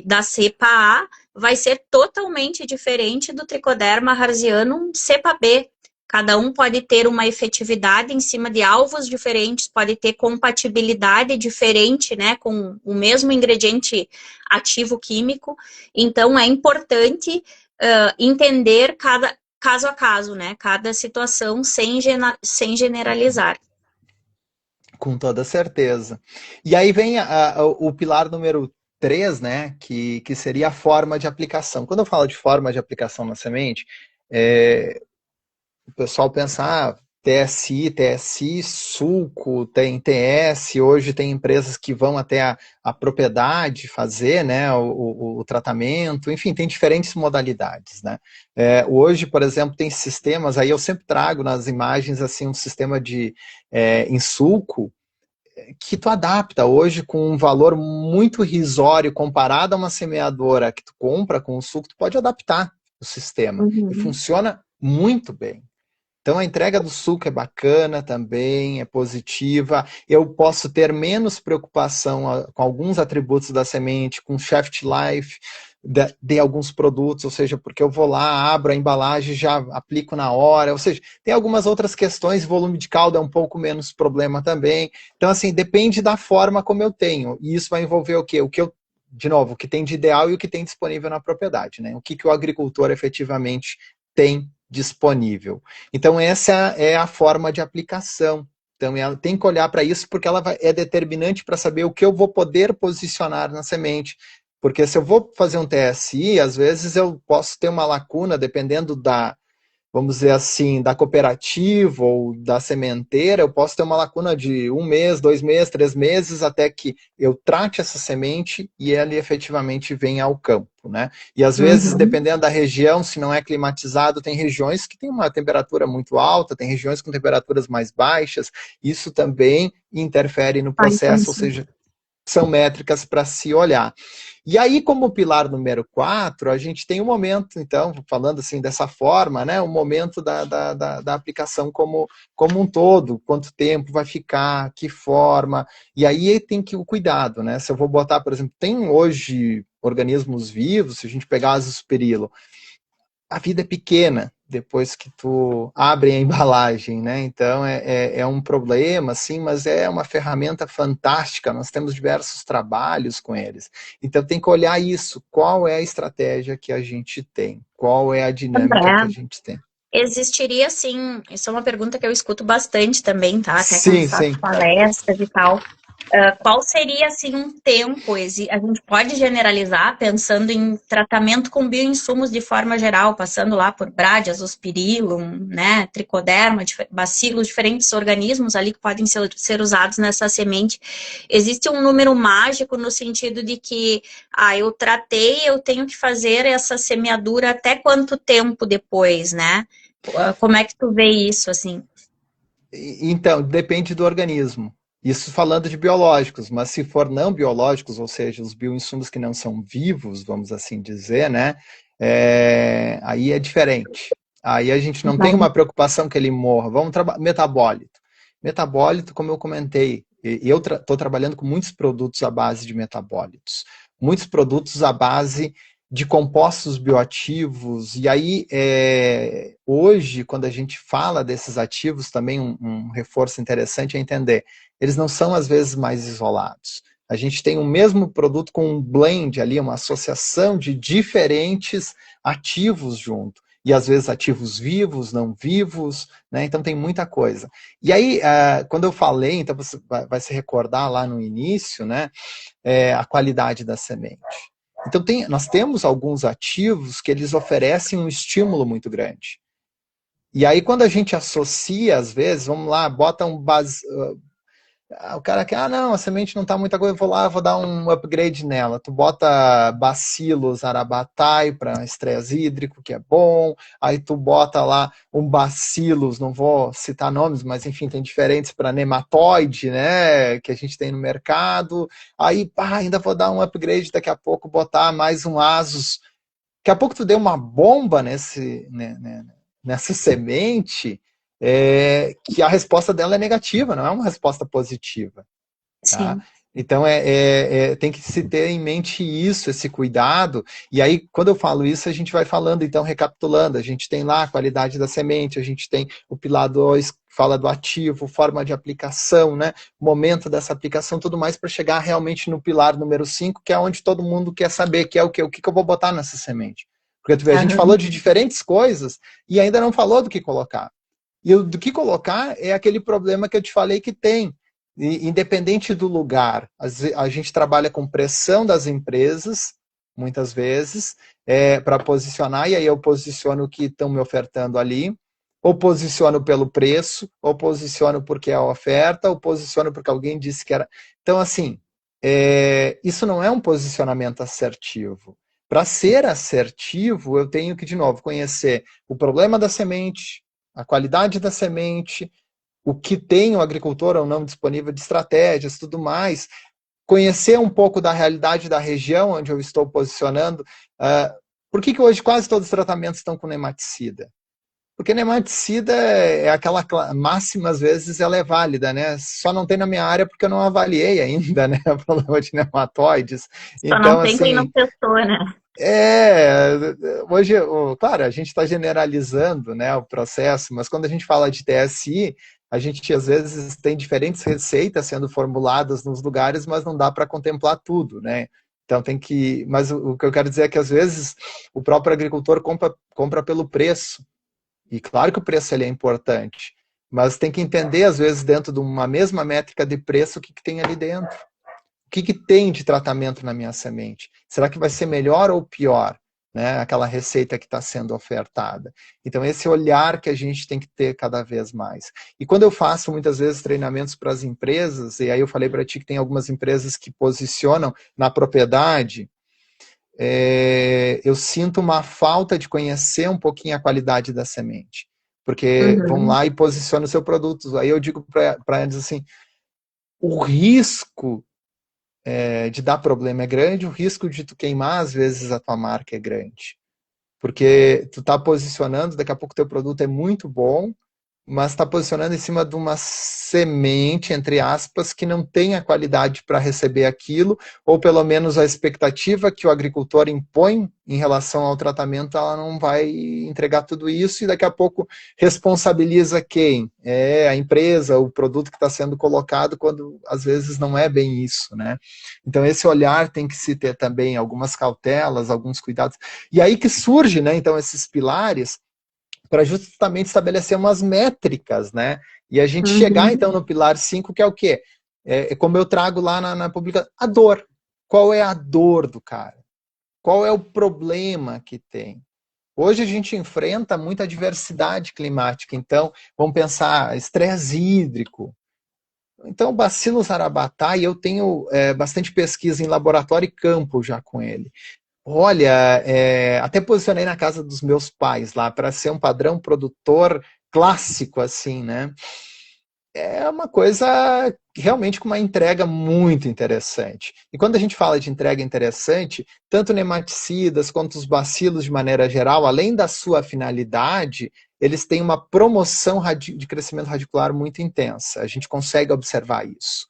da cepa A, vai ser totalmente diferente do Trichoderma harzianum cepa B. Cada um pode ter uma efetividade em cima de alvos diferentes, pode ter compatibilidade diferente, né, com o mesmo ingrediente ativo químico. Então, é importante entender cada caso a caso, né? Cada situação sem generalizar. Com toda certeza. E aí vem o pilar número 3, né, que seria a forma de aplicação. Quando eu falo de forma de aplicação na semente, o pessoal pensa, TSI, TSI, suco, tem TS, hoje tem empresas que vão até a propriedade fazer, né, o tratamento, enfim, tem diferentes modalidades, né. Hoje, por exemplo, tem sistemas, aí eu sempre trago nas imagens, assim, um sistema de em suco, que tu adapta hoje com um valor muito irrisório comparado a uma semeadora que tu compra com o suco, tu pode adaptar o sistema, e Uhum. funciona muito bem. Então a entrega do suco é bacana também, é positiva. Eu posso ter menos preocupação com alguns atributos da semente, com shaft life de alguns produtos, ou seja, porque eu vou lá, abro a embalagem, já aplico na hora, ou seja, tem algumas outras questões, volume de calda é um pouco menos problema também. Então, assim, depende da forma como eu tenho. E isso vai envolver o quê? O que eu, de novo, o que tem de ideal e o que tem disponível na propriedade, né? O que o agricultor efetivamente tem disponível. Então, essa é a forma de aplicação. Então, ela tem que olhar para isso porque ela é determinante para saber o que eu vou poder posicionar na semente. Porque se eu vou fazer um TSI, às vezes eu posso ter uma lacuna, dependendo da, vamos dizer assim, da cooperativa ou da sementeira, eu posso ter uma lacuna de 1 mês, 2 meses, 3 meses, até que eu trate essa semente e ela efetivamente venha ao campo, né? E às vezes, Uhum. dependendo da região, se não é climatizado, tem regiões que têm uma temperatura muito alta, tem regiões com temperaturas mais baixas, isso também interfere no Ah, processo, ou entendi. seja, são métricas para se olhar. E aí, como pilar número 4, a gente tem um momento, então, falando assim dessa forma, né, o momento da aplicação como um todo, quanto tempo vai ficar, que forma, e aí tem que o cuidado, né, se eu vou botar, por exemplo, tem hoje organismos vivos, se a gente pegar asperilo, a vida é pequena depois que tu abre a embalagem, né? Então é um problema, sim, mas é uma ferramenta fantástica. Nós temos diversos trabalhos com eles. Então tem que olhar isso. Qual é a estratégia que a gente tem? Qual é a dinâmica que a André, gente tem? existiria sim, isso é uma pergunta que eu escuto bastante também, tá? Até quando Sim, faço sim. palestras e tal. Qual seria, assim, um tempo? A gente pode generalizar pensando em tratamento com bioinsumos de forma geral, passando lá por Brádias, Azospirillum, né, Tricoderma, bacilos, diferentes organismos ali que podem ser usados nessa semente. Existe um número mágico no sentido de que, eu tratei, eu tenho que fazer essa semeadura até quanto tempo depois, né? Como é que tu vê isso, assim? Então, depende do organismo. Isso falando de biológicos, mas se for não biológicos, ou seja, os bioinsumos que não são vivos, vamos assim dizer, né? Aí é diferente. Aí a gente não tem uma preocupação que ele morra. Vamos trabalhar metabólito. Metabólito, como eu comentei, eu estou trabalhando com muitos produtos à base de metabólitos, muitos produtos à base de compostos bioativos, e aí hoje, quando a gente fala desses ativos, também um reforço interessante é entender, eles não são às vezes mais isolados. A gente tem o mesmo produto com um blend ali, uma associação de diferentes ativos junto. E às vezes ativos vivos, não vivos, né? Então tem muita coisa. E aí, quando eu falei, então você vai se recordar lá no início, né? A qualidade da semente. Então, nós temos alguns ativos que eles oferecem um estímulo muito grande. E aí, quando a gente associa, às vezes, vamos lá, bota o cara quer, não, a semente não está muita coisa, eu vou lá, vou dar um upgrade nela. Tu bota Bacillus arabatai para estresse hídrico, que é bom. Aí tu bota lá um Bacillus, não vou citar nomes, mas enfim, tem diferentes para nematóide, né, que a gente tem no mercado. Aí, ainda vou dar um upgrade daqui a pouco, botar mais um Asus. Daqui a pouco tu deu uma bomba nessa semente, que a resposta dela é negativa, não é uma resposta positiva. Tá? Sim. Então, tem que se ter em mente isso, esse cuidado. E aí, quando eu falo isso, a gente vai falando, então, recapitulando. A gente tem lá a qualidade da semente, a gente tem o pilar 2, que fala do ativo, forma de aplicação, né? Momento dessa aplicação, tudo mais, para chegar realmente no pilar número 5, que é onde todo mundo quer saber, que é o quê? O que eu vou botar nessa semente? Porque tu vê, a gente falou de diferentes coisas e ainda não falou do que colocar. E do que colocar é aquele problema que eu te falei que tem. Independente do lugar, a gente trabalha com pressão das empresas, muitas vezes, para posicionar, e aí eu posiciono o que estão me ofertando ali. Ou posiciono pelo preço, ou posiciono porque é a oferta, ou posiciono porque alguém disse que era. Então, assim, isso não é um posicionamento assertivo. Para ser assertivo, eu tenho que, de novo, conhecer o problema da semente, a qualidade da semente, o que tem o agricultor ou não disponível de estratégias, tudo mais, conhecer um pouco da realidade da região onde eu estou posicionando. Por que hoje quase todos os tratamentos estão com nematicida? Porque nematicida é aquela máxima, às vezes, ela é válida, né? Só não tem na minha área porque eu não avaliei ainda, né? O problema de nematóides. Só não Então, tem quem não assim, testou, né? é, hoje, claro, a gente está generalizando, né, o processo, mas quando a gente fala de TSI, a gente às vezes tem diferentes receitas sendo formuladas nos lugares, mas não dá para contemplar tudo, né? Então tem que, mas o que eu quero dizer é que às vezes o próprio agricultor compra pelo preço. E claro que o preço ele é importante, mas tem que entender às vezes dentro de uma mesma métrica de preço o que tem ali dentro. O que tem de tratamento na minha semente? Será que vai ser melhor ou pior? Né? Aquela receita que está sendo ofertada. Então, esse olhar que a gente tem que ter cada vez mais. E quando eu faço muitas vezes treinamentos para as empresas, e aí eu falei para ti que tem algumas empresas que posicionam na propriedade, eu sinto uma falta de conhecer um pouquinho a qualidade da semente. Porque vão Uhum. lá e posicionam o seu produto. Aí eu digo para eles assim, o risco de dar problema é grande, o risco de tu queimar, às vezes, a tua marca é grande. Porque tu tá posicionando, daqui a pouco teu produto é muito bom, mas está posicionando em cima de uma semente, entre aspas, que não tem a qualidade para receber aquilo, ou pelo menos a expectativa que o agricultor impõe em relação ao tratamento, ela não vai entregar tudo isso, e daqui a pouco responsabiliza quem? É a empresa, o produto que está sendo colocado, quando às vezes não é bem isso, né? Então esse olhar tem que se ter também algumas cautelas, alguns cuidados. E aí que surge, né, então, esses pilares, para justamente estabelecer umas métricas, né? E a gente chegar, Uhum. então, no pilar 5, que é o quê? Como eu trago lá na publicação, a dor. Qual é a dor do cara? Qual é o problema que tem? Hoje a gente enfrenta muita diversidade climática, então, vamos pensar, estresse hídrico. Então, o Bacillus arabatai, eu tenho bastante pesquisa em laboratório e campo já com ele. Olha, até posicionei na casa dos meus pais lá para ser um padrão produtor clássico, assim, né? É uma coisa realmente com uma entrega muito interessante. E quando a gente fala de entrega interessante, tanto nematicidas quanto os bacilos de maneira geral, além da sua finalidade, eles têm uma promoção de crescimento radicular muito intensa. A gente consegue observar isso.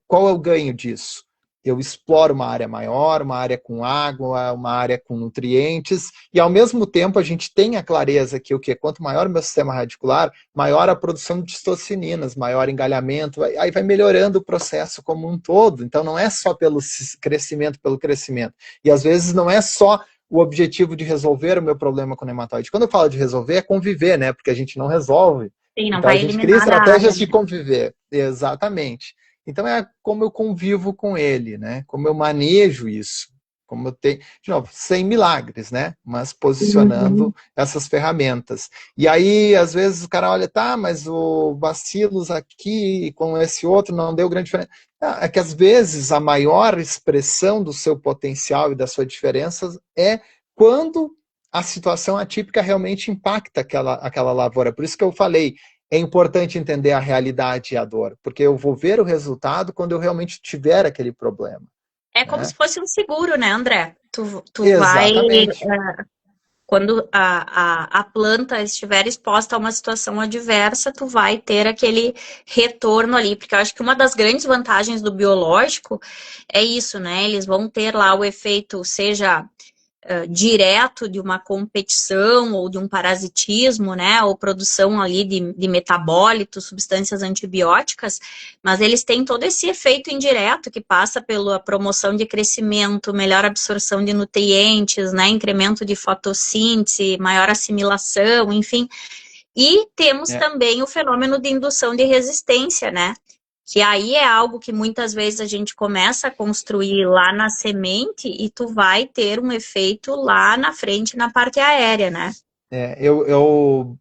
Qual é o ganho disso? Eu exploro uma área maior, uma área com água, uma área com nutrientes, e ao mesmo tempo a gente tem a clareza que o que quanto maior o meu sistema radicular, maior a produção de histocininas, maior engalhamento, aí vai melhorando o processo como um todo. Então não é só pelo crescimento. E às vezes não é só o objetivo de resolver o meu problema com o nematóide. Quando eu falo de resolver, é conviver, né? Porque a gente não resolve. Sim, não Então a vai gente cria eliminar da área, estratégias de né? conviver. Exatamente. Então é como eu convivo com ele, né? Como eu manejo isso. Como eu tenho, de novo, sem milagres, né? Mas posicionando Uhum. essas ferramentas. E aí, às vezes, o cara olha, tá, mas o Bacillus aqui com esse outro não deu grande diferença. É que às vezes a maior expressão do seu potencial e da sua diferença é quando a situação atípica realmente impacta aquela lavoura. Por isso que eu falei, é importante entender a realidade e a dor, porque eu vou ver o resultado quando eu realmente tiver aquele problema. É como Né? se fosse um seguro, né, André? Tu vai, Exatamente. quando a planta estiver exposta a uma situação adversa, tu vai ter aquele retorno ali, porque eu acho que uma das grandes vantagens do biológico é isso, né? Eles vão ter lá o efeito, seja direto de uma competição ou de um parasitismo, né, ou produção ali de metabólitos, substâncias antibióticas, mas eles têm todo esse efeito indireto que passa pela promoção de crescimento, melhor absorção de nutrientes, né, incremento de fotossíntese, maior assimilação, enfim. E temos É, também o fenômeno de indução de resistência, né? Que aí é algo que muitas vezes a gente começa a construir lá na semente e tu vai ter um efeito lá na frente, na parte aérea, né? eu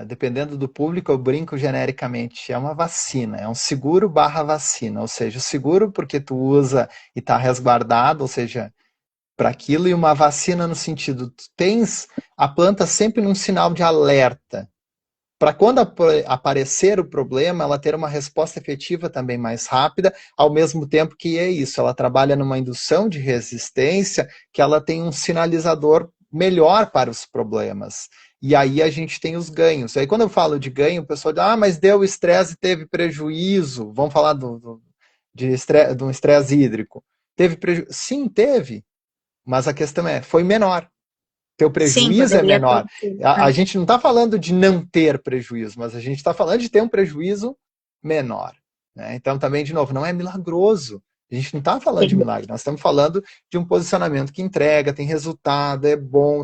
dependendo do público, eu brinco genericamente, é uma vacina, é um seguro barra vacina, ou seja, o seguro porque tu usa e está resguardado, ou seja, para aquilo, e uma vacina no sentido, tu tens a planta sempre num sinal de alerta, para quando aparecer o problema, ela ter uma resposta efetiva também mais rápida, ao mesmo tempo que é isso, ela trabalha numa indução de resistência, que ela tem um sinalizador melhor para os problemas. E aí a gente tem os ganhos. Aí quando eu falo de ganho, o pessoal diz, mas deu estresse e teve prejuízo. Vamos falar de um estresse hídrico. Teve prejuízo? Sim, teve. Mas a questão foi menor. Teu Sim, prejuízo é poderia menor. ter. A gente não está falando de não ter prejuízo, mas a gente está falando de ter um prejuízo menor. Né? Então, também, de novo, não é milagroso. A gente não está falando de milagre, nós estamos falando de um posicionamento que entrega, tem resultado, é bom.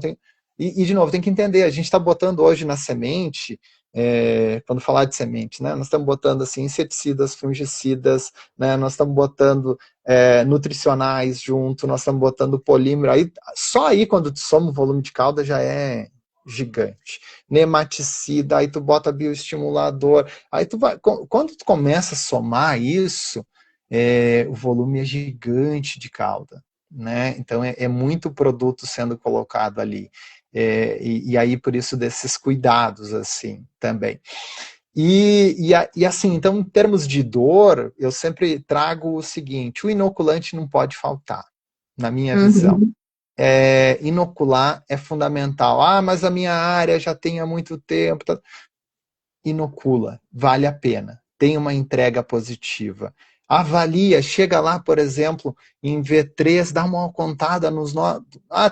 De novo, tem que entender, a gente está botando hoje na semente, quando falar de semente, né? Nós estamos botando assim, inseticidas, fungicidas, né? Nós estamos botando nutricionais junto, nós estamos botando polímero, só aí quando tu soma o volume de cauda já é gigante. Nematicida, aí tu bota bioestimulador, aí tu vai, quando tu começa a somar isso, o volume é gigante de cauda, né? Então é muito produto sendo colocado ali. E aí por isso desses cuidados assim também. E assim, então, em termos de dor, eu sempre trago o seguinte: o inoculante não pode faltar, na minha visão. Inocular é fundamental. Mas a minha área já tem há muito tempo. Tá. Inocula, vale a pena. Tem uma entrega positiva. Avalia, chega lá, por exemplo, em V3, dá uma contada nos...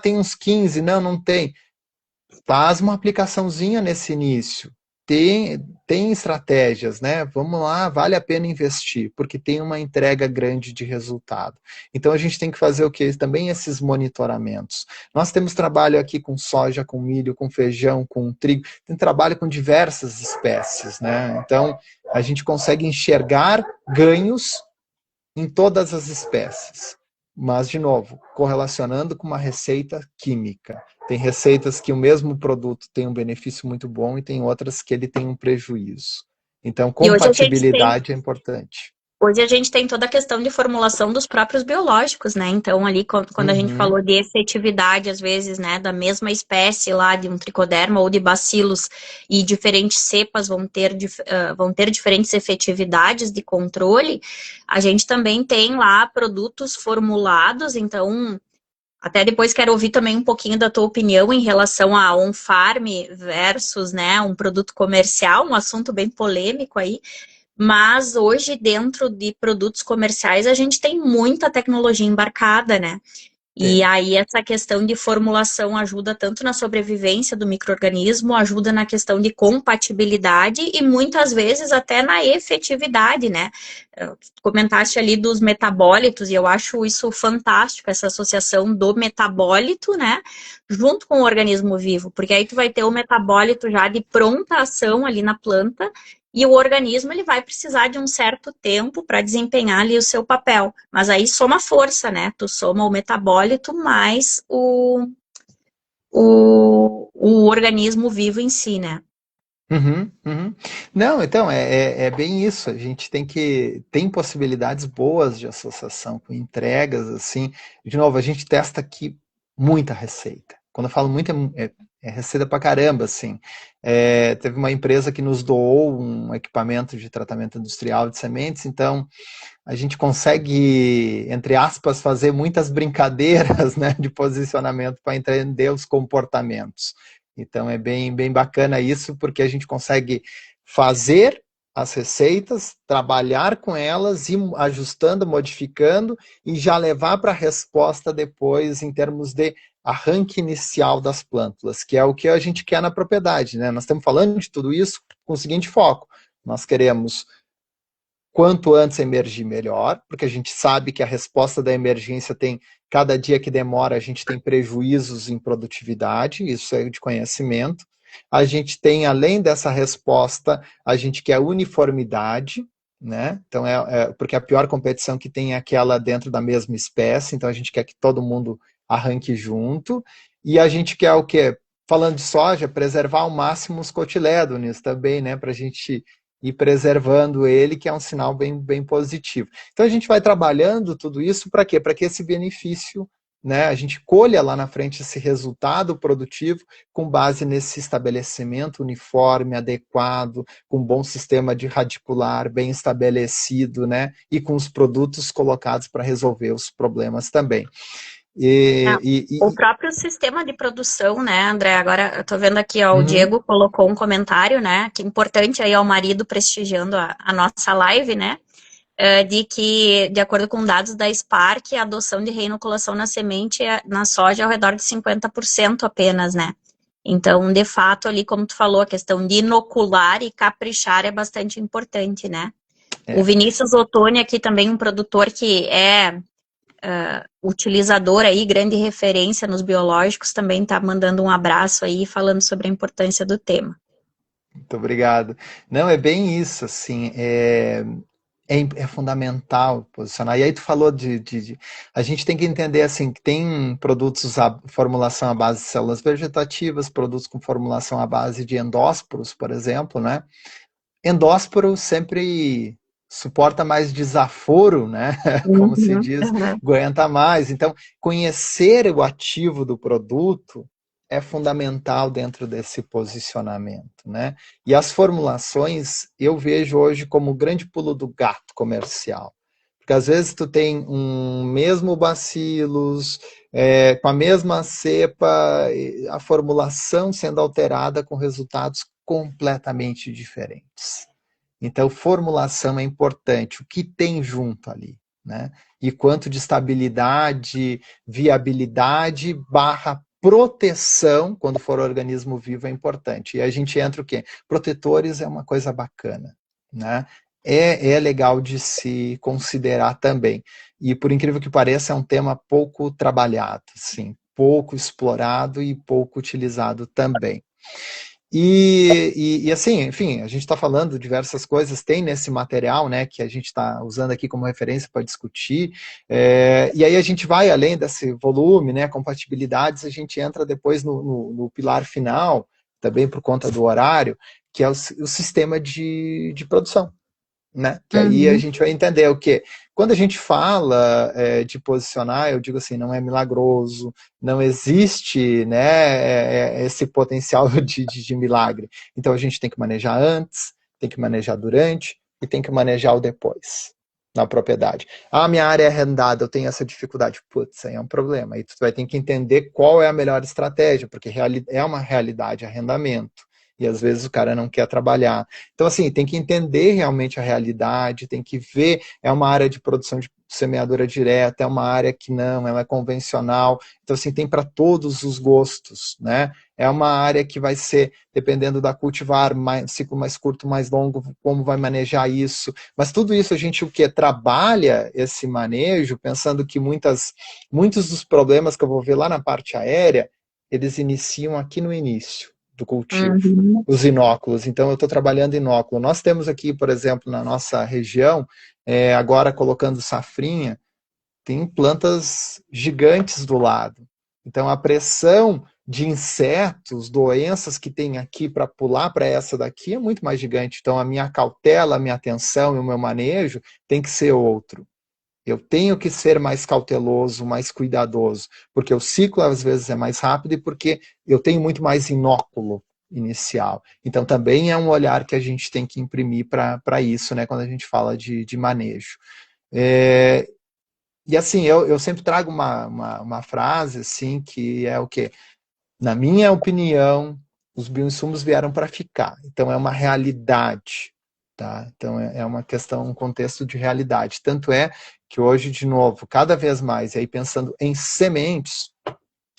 tem uns 15, não tem. Faz uma aplicaçãozinha nesse início. Tem estratégias, né? Vamos lá, vale a pena investir, porque tem uma entrega grande de resultado. Então a gente tem que fazer o quê? Também esses monitoramentos. Nós temos trabalho aqui com soja, com milho, com feijão, com trigo, tem trabalho com diversas espécies, né? Então a gente consegue enxergar ganhos em todas as espécies. Mas, de novo, correlacionando com uma receita química. Tem receitas que o mesmo produto tem um benefício muito bom e tem outras que ele tem um prejuízo. Então, compatibilidade é importante. Hoje a gente tem toda a questão de formulação dos próprios biológicos, né? Então, ali, quando a gente falou de efetividade, às vezes, né, da mesma espécie lá, de um tricoderma ou de bacilos, e diferentes cepas vão ter diferentes efetividades de controle, a gente também tem lá produtos formulados, então... Até depois quero ouvir também um pouquinho da tua opinião em relação a on-farm versus, né, um produto comercial, um assunto bem polêmico aí. Mas hoje, dentro de produtos comerciais, a gente tem muita tecnologia embarcada, né? E aí essa questão de formulação ajuda tanto na sobrevivência do micro-organismo, ajuda na questão de compatibilidade e muitas vezes até na efetividade, né? Tu comentaste ali dos metabólitos e eu acho isso fantástico, essa associação do metabólito, né? Junto com o organismo vivo, porque aí tu vai ter o metabólito já de pronta ação ali na planta e o organismo ele vai precisar de um certo tempo para desempenhar ali o seu papel. Mas aí soma força, né? Tu soma o metabólito mais o organismo vivo em si, né? Não, então, é bem isso. A gente tem possibilidades boas de associação com entregas, assim. De novo, a gente testa aqui muita receita. Quando eu falo muito, é receita pra caramba, assim. Teve uma empresa que nos doou um equipamento de tratamento industrial de sementes, então a gente consegue, entre aspas, fazer muitas brincadeiras, né, de posicionamento para entender os comportamentos. Então é bem bacana isso, porque a gente consegue fazer as receitas, trabalhar com elas, ir ajustando, modificando e já levar para a resposta depois em termos de arranque inicial das plântulas, que é o que a gente quer na propriedade, né? Nós estamos falando de tudo isso com o seguinte foco: nós queremos quanto antes emergir melhor, porque a gente sabe que a resposta da emergência tem, cada dia que demora, a gente tem prejuízos em produtividade, isso é de conhecimento. A gente tem, além dessa resposta, a gente quer uniformidade, né? Então, porque a pior competição que tem é aquela dentro da mesma espécie, então a gente quer que todo mundo arranque junto, e a gente quer o quê? falando de soja, preservar ao máximo os cotilédones também, né, para a gente ir preservando ele, que é um sinal bem, bem positivo. Então a gente vai trabalhando tudo isso para quê? Para que esse benefício, né, a gente colha lá na frente esse resultado produtivo com base nesse estabelecimento uniforme, adequado, com um bom sistema de radicular bem estabelecido, né, e com os produtos colocados para resolver os problemas também. O próprio sistema de produção, né, André? Agora eu tô vendo aqui, ó, o Uhum. Diego colocou um comentário, né? Que é importante aí ao marido prestigiando a nossa live, né? De que, de acordo com dados da Spark, a adoção de reinoculação na semente na soja é ao redor de 50% apenas, né? Então, de fato, ali, como tu falou, a questão de inocular e caprichar é bastante importante, né? O Vinícius Ottoni aqui também, um produtor que é utilizador aí, grande referência nos biológicos, também está mandando um abraço aí, falando sobre a importância do tema. Muito obrigado. Não, é bem isso, assim, é fundamental posicionar. E aí tu falou a gente tem que entender, assim, que tem produtos formulação à base de células vegetativas, produtos com formulação à base de endósporos, por exemplo, né? Endósporo sempre suporta mais desaforo, né? Como se diz, aguenta mais. Então, conhecer o ativo do produto é fundamental dentro desse posicionamento, né? E as formulações eu vejo hoje como o grande pulo do gato comercial. Porque às vezes tu tem um mesmo bacilos, com a mesma cepa, a formulação sendo alterada com resultados completamente diferentes. Então, formulação é importante. O que tem junto ali, né? E quanto de estabilidade, viabilidade barra proteção, quando for organismo vivo, é importante. E a gente entra o quê? Protetores é uma coisa bacana, né? É legal de se considerar também. E por incrível que pareça, é um tema pouco trabalhado, sim, pouco explorado e pouco utilizado também. E assim, enfim, a gente está falando diversas coisas, tem nesse material, né, que a gente está usando aqui como referência para discutir, e aí a gente vai além desse volume, né, compatibilidades, a gente entra depois no pilar final, também por conta do horário, que é o sistema de produção. Né? Que aí a gente vai entender o quê? Quando a gente fala de posicionar, eu digo assim, não é milagroso, não existe, né, esse potencial de milagre. Então a gente tem que manejar antes, tem que manejar durante e tem que manejar o depois na propriedade. Ah, minha área é arrendada, eu tenho essa dificuldade. Putz, aí é um problema. Aí tu vai ter que entender qual é a melhor estratégia, porque é uma realidade arrendamento. E às vezes o cara não quer trabalhar. Então, assim, tem que entender realmente a realidade, tem que ver, é uma área de produção de semeadura direta, é uma área que não, ela é convencional. Então, assim, tem para todos os gostos, né? É uma área que vai ser, dependendo da cultivar, ciclo mais curto, mais longo, como vai manejar isso. Mas tudo isso a gente, o que? Trabalha esse manejo, pensando que muitos dos problemas que eu vou ver lá na parte aérea, eles iniciam aqui no início do cultivo, os inóculos. Então, eu estou trabalhando inóculo. Nós temos aqui, por exemplo, na nossa região, agora colocando safrinha, tem plantas gigantes do lado. Então, a pressão de insetos, doenças que tem aqui para pular para essa daqui é muito mais gigante. Então, a minha cautela, a minha atenção e o meu manejo tem que ser outro. Eu tenho que ser mais cauteloso, mais cuidadoso, porque o ciclo às vezes é mais rápido e porque eu tenho muito mais inóculo inicial. Então também é um olhar que a gente tem que imprimir para isso, né, quando a gente fala de manejo. E assim, eu sempre trago uma frase assim, que é o quê? Na minha opinião, os bioinsumos vieram para ficar. Então é uma realidade. Tá? Então é uma questão, um contexto de realidade. Tanto é que hoje, de novo, cada vez mais, e aí pensando em sementes,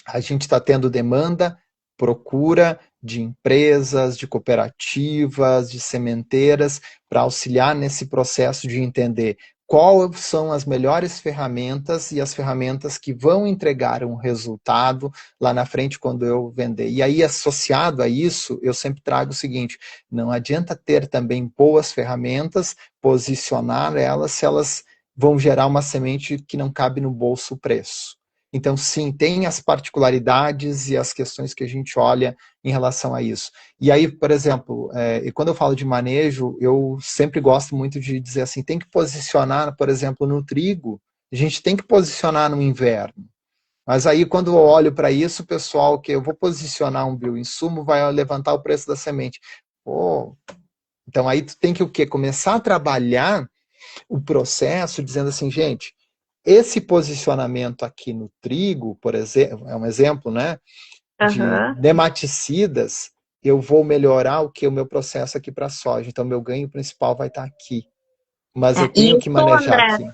a gente está tendo demanda, procura de empresas, de cooperativas, de sementeiras, para auxiliar nesse processo de entender quais são as melhores ferramentas e as ferramentas que vão entregar um resultado lá na frente quando eu vender. E aí, associado a isso, eu sempre trago o seguinte, não adianta ter também boas ferramentas, posicionar elas, se elas vão gerar uma semente que não cabe no bolso o preço. Então, sim, tem as particularidades e as questões que a gente olha em relação a isso. E aí, por exemplo, quando eu falo de manejo, eu sempre gosto muito de dizer assim, tem que posicionar, por exemplo, no trigo, a gente tem que posicionar no inverno. Mas aí, quando eu olho para isso, o pessoal que eu vou posicionar um bioinsumo vai levantar o preço da semente. Pô, então aí tu tem que o quê? Começar a trabalhar o processo dizendo assim, gente, esse posicionamento aqui no trigo, por exemplo, é um exemplo, né, de Aham. nematicidas, eu vou melhorar o que? O meu processo aqui para a soja. Então, meu ganho principal vai estar aqui. Mas eu E tenho que isso, manejar André, aqui.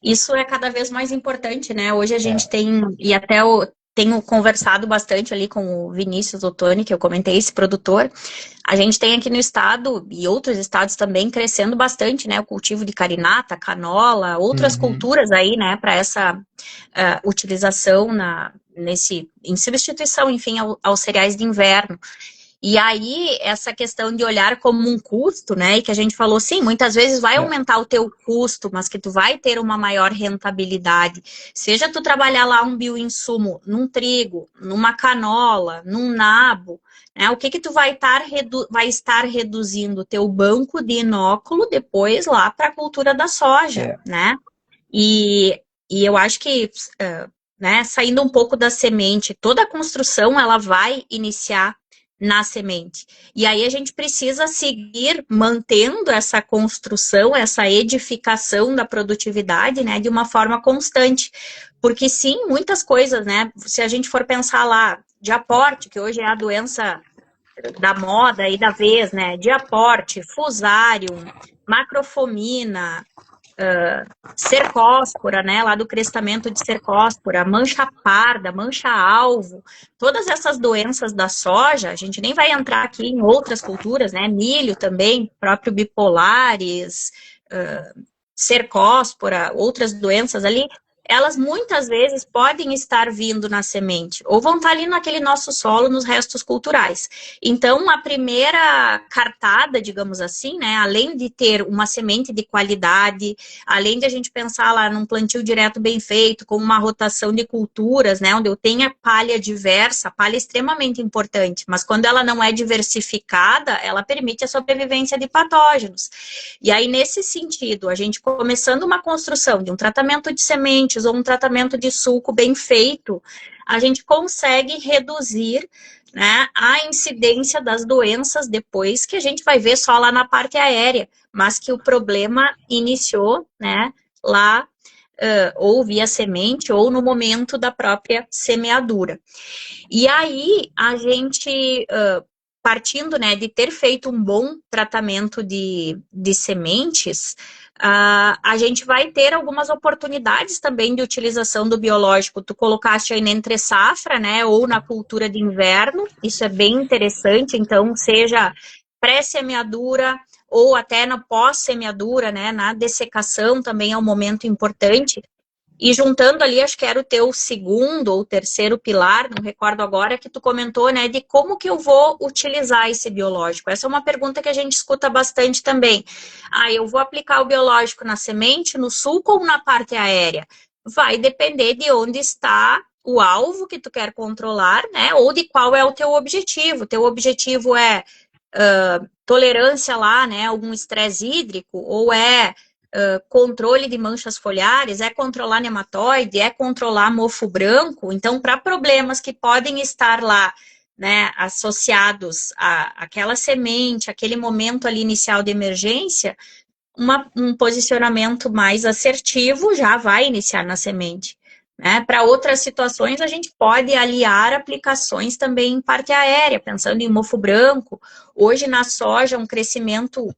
isso é cada vez mais importante, né? Hoje a gente É. tem, e até eu tenho conversado bastante ali com o Vinícius Ottoni, que eu comentei, esse produtor. A gente tem aqui no estado, e outros estados também, crescendo bastante, né? O cultivo de carinata, canola, outras Uhum. culturas aí, né? Para essa utilização em substituição, enfim, aos cereais de inverno. E aí, essa questão de olhar como um custo, né? E que a gente falou, sim, muitas vezes vai É. aumentar o teu custo, mas que tu vai ter uma maior rentabilidade. Seja tu trabalhar lá um bioinsumo num trigo, numa canola, num nabo, né? O que que tu vai estar reduzindo o teu banco de inóculo depois lá para a cultura da soja, É. né? E eu acho que, né, saindo um pouco da semente, toda a construção ela vai iniciar na semente. E aí a gente precisa seguir mantendo essa construção, essa edificação da produtividade, né, de uma forma constante. Porque sim, muitas coisas, né, se a gente for pensar lá de aporte, que hoje é a doença da moda e da vez, né, de aporte, fusarium, macrofomina, cercóspora, né, lá do crestamento de cercóspora, mancha parda, mancha alvo, todas essas doenças da soja, a gente nem vai entrar aqui em outras culturas, né, milho também, próprio bipolares, cercóspora, outras doenças ali, elas muitas vezes podem estar vindo na semente, ou vão estar ali naquele nosso solo, nos restos culturais. Então, a primeira cartada, digamos assim, né, além de ter uma semente de qualidade, além de a gente pensar lá num plantio direto bem feito, com uma rotação de culturas, né, onde eu tenha palha diversa, palha é extremamente importante, mas quando ela não é diversificada, ela permite a sobrevivência de patógenos. E aí, nesse sentido, a gente começando uma construção de um tratamento de sementes ou um tratamento de sulco bem feito, a gente consegue reduzir, né, a incidência das doenças depois, que a gente vai ver só lá na parte aérea, mas que o problema iniciou, né, lá, ou via semente, ou no momento da própria semeadura. E aí, a gente, partindo, né, de ter feito um bom tratamento de sementes, a gente vai ter algumas oportunidades também de utilização do biológico. Tu colocaste aí na entre safra, né, ou na cultura de inverno, isso é bem interessante, então, seja pré-semeadura ou até na pós-semeadura, né, na dessecação também é um momento importante. E juntando ali, acho que era o teu segundo ou terceiro pilar, não recordo agora, que tu comentou, né, de como que eu vou utilizar esse biológico. Essa é uma pergunta que a gente escuta bastante também. Ah, eu vou aplicar o biológico na semente, no sulco ou na parte aérea? Vai depender de onde está o alvo que tu quer controlar, né, ou de qual é o teu objetivo. Teu objetivo é tolerância lá, né, algum estresse hídrico, ou é controle de manchas foliares, é controlar nematóide, é controlar mofo branco. Então, para problemas que podem estar lá, né, associados àquela semente, aquele momento ali inicial de emergência, um posicionamento mais assertivo já vai iniciar na semente. Né? Para outras situações, a gente pode aliar aplicações também em parte aérea, pensando em mofo branco. Hoje, na soja, um crescimento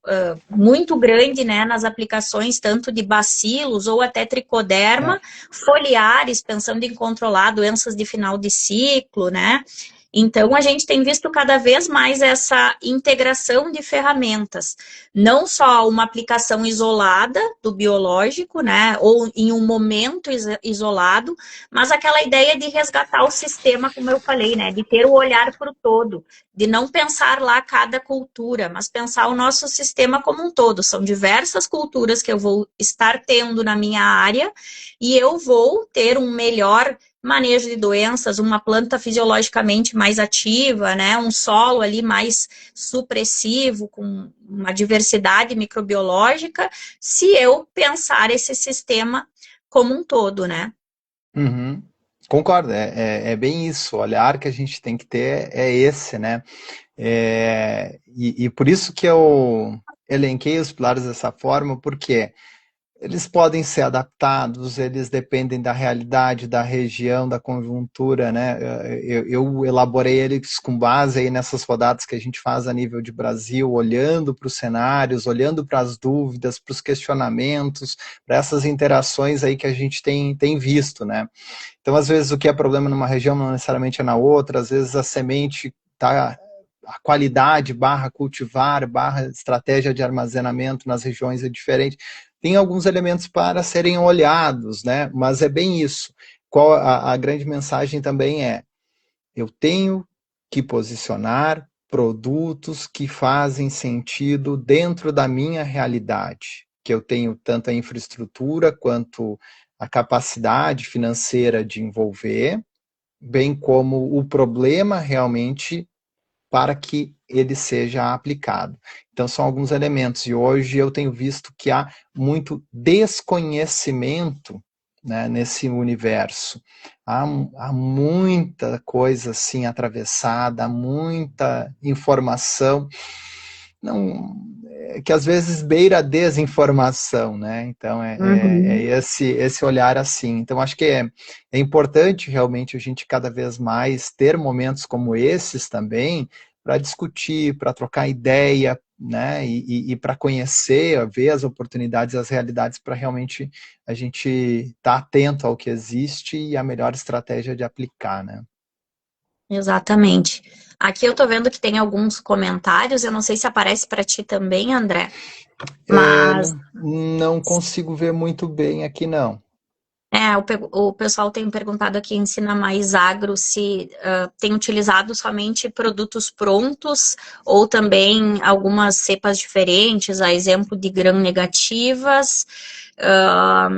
muito grande, né, nas aplicações tanto de bacilos ou até tricoderma, É. foliares, pensando em controlar doenças de final de ciclo, né? Então, a gente tem visto cada vez mais essa integração de ferramentas, não só uma aplicação isolada do biológico, né, ou em um momento isolado, mas aquela ideia de resgatar o sistema, como eu falei, né, de ter o olhar para o todo, de não pensar lá cada cultura, mas pensar o nosso sistema como um todo. São diversas culturas que eu vou estar tendo na minha área e eu vou ter um melhor manejo de doenças, uma planta fisiologicamente mais ativa, né, um solo ali mais supressivo, com uma diversidade microbiológica, se eu pensar esse sistema como um todo, né? Uhum. Concordo, é bem isso. O olhar que a gente tem que ter é esse, né? E por isso que eu elenquei os pilares dessa forma, porque eles podem ser adaptados, eles dependem da realidade, da região, da conjuntura, né? Eu elaborei eles com base aí nessas rodadas que a gente faz a nível de Brasil, olhando para os cenários, olhando para as dúvidas, para os questionamentos, para essas interações aí que a gente tem visto, né? Então, às vezes, o que é problema numa região não necessariamente é na outra, às vezes a semente está a qualidade barra cultivar, barra estratégia de armazenamento nas regiões é diferente. Tem alguns elementos para serem olhados, né? Mas é bem isso. Qual a grande mensagem também é: eu tenho que posicionar produtos que fazem sentido dentro da minha realidade, que eu tenho tanto a infraestrutura quanto a capacidade financeira de envolver, bem como o problema realmente para que ele seja aplicado. Então, são alguns elementos. E hoje eu tenho visto que há muito desconhecimento, né, nesse universo. Há muita coisa assim atravessada, há muita informação não, que às vezes beira a desinformação, né? Então, Uhum. esse olhar assim. Então, acho que é importante realmente a gente cada vez mais ter momentos como esses também para discutir, para trocar ideia, né? E para conhecer, ver as oportunidades, as realidades, para realmente a gente estar atento ao que existe e a melhor estratégia de aplicar, né? Exatamente. Aqui eu tô vendo que tem alguns comentários, eu não sei se aparece para ti também, André, mas Não consigo ver muito bem aqui, não. o pessoal tem perguntado aqui em Ensina Mais Agro se tem utilizado somente produtos prontos ou também algumas cepas diferentes, a exemplo de gram-negativas. Ah,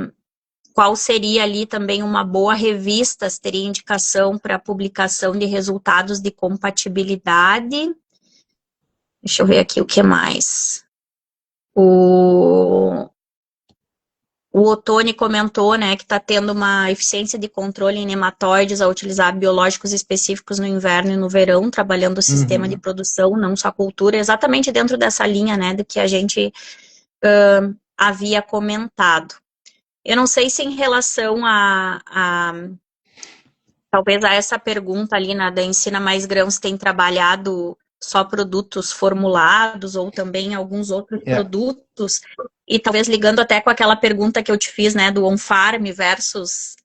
qual seria ali também uma boa revista, se teria indicação para publicação de resultados de compatibilidade. Deixa eu ver aqui o que mais. O, o Ottoni comentou, né, que está tendo uma eficiência de controle em nematóides ao utilizar biológicos específicos no inverno e no verão, trabalhando o sistema de Uhum. produção, não só a cultura, exatamente dentro dessa linha, né, do que a gente havia comentado. Eu não sei se em relação talvez a essa pergunta ali da Ensina Mais Grãos tem trabalhado só produtos formulados ou também alguns outros É, produtos, e talvez ligando até com aquela pergunta que eu te fiz, né, do on-farm versus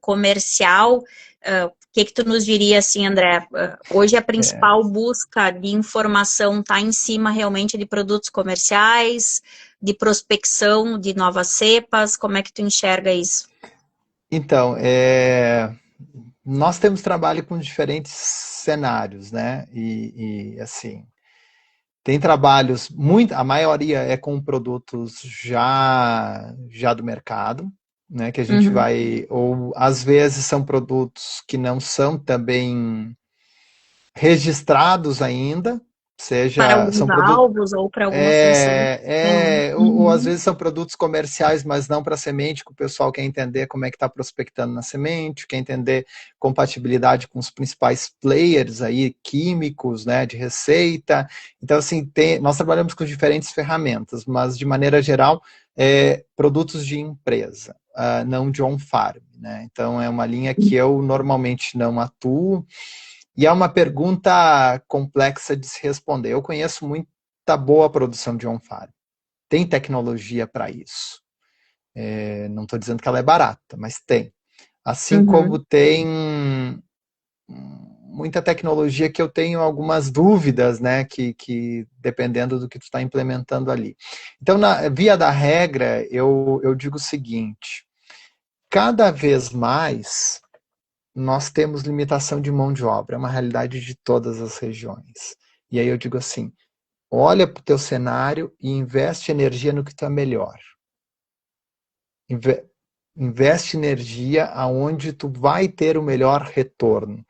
comercial, o que tu nos diria assim, André? Hoje a é. principal busca de informação está em cima realmente de produtos comerciais, de prospecção de novas cepas, como é que tu enxerga isso? Então, nós temos trabalho com diferentes cenários, né? Assim, tem trabalhos, a maioria é com produtos já do mercado, né? Que a gente Uhum. vai, ou às vezes são produtos que não são também registrados ainda, Para são alguns produtos alvos ou para alguma função. Sim. ou às Uhum. vezes são produtos comerciais, mas não para semente, que o pessoal quer entender como é que está prospectando na semente, quer entender compatibilidade com os principais players aí, químicos, né, de receita. Então, assim, nós trabalhamos com diferentes ferramentas, mas de maneira geral, produtos de empresa, não de on-farm, né? Então, é uma linha que eu normalmente não atuo, e é uma pergunta complexa de se responder. Eu conheço muita boa produção de on-farm. Tem tecnologia para isso. Não estou dizendo que ela é barata, mas tem. Assim como Uhum. tem muita tecnologia que eu tenho algumas dúvidas, né, que dependendo do que tu está implementando ali. Então, na via da regra, eu digo o seguinte, cada vez mais nós temos limitação de mão de obra, é uma realidade de todas as regiões. E aí eu digo assim, olha para o teu cenário e investe energia no que tu é melhor. Investe energia aonde tu vai ter o melhor retorno.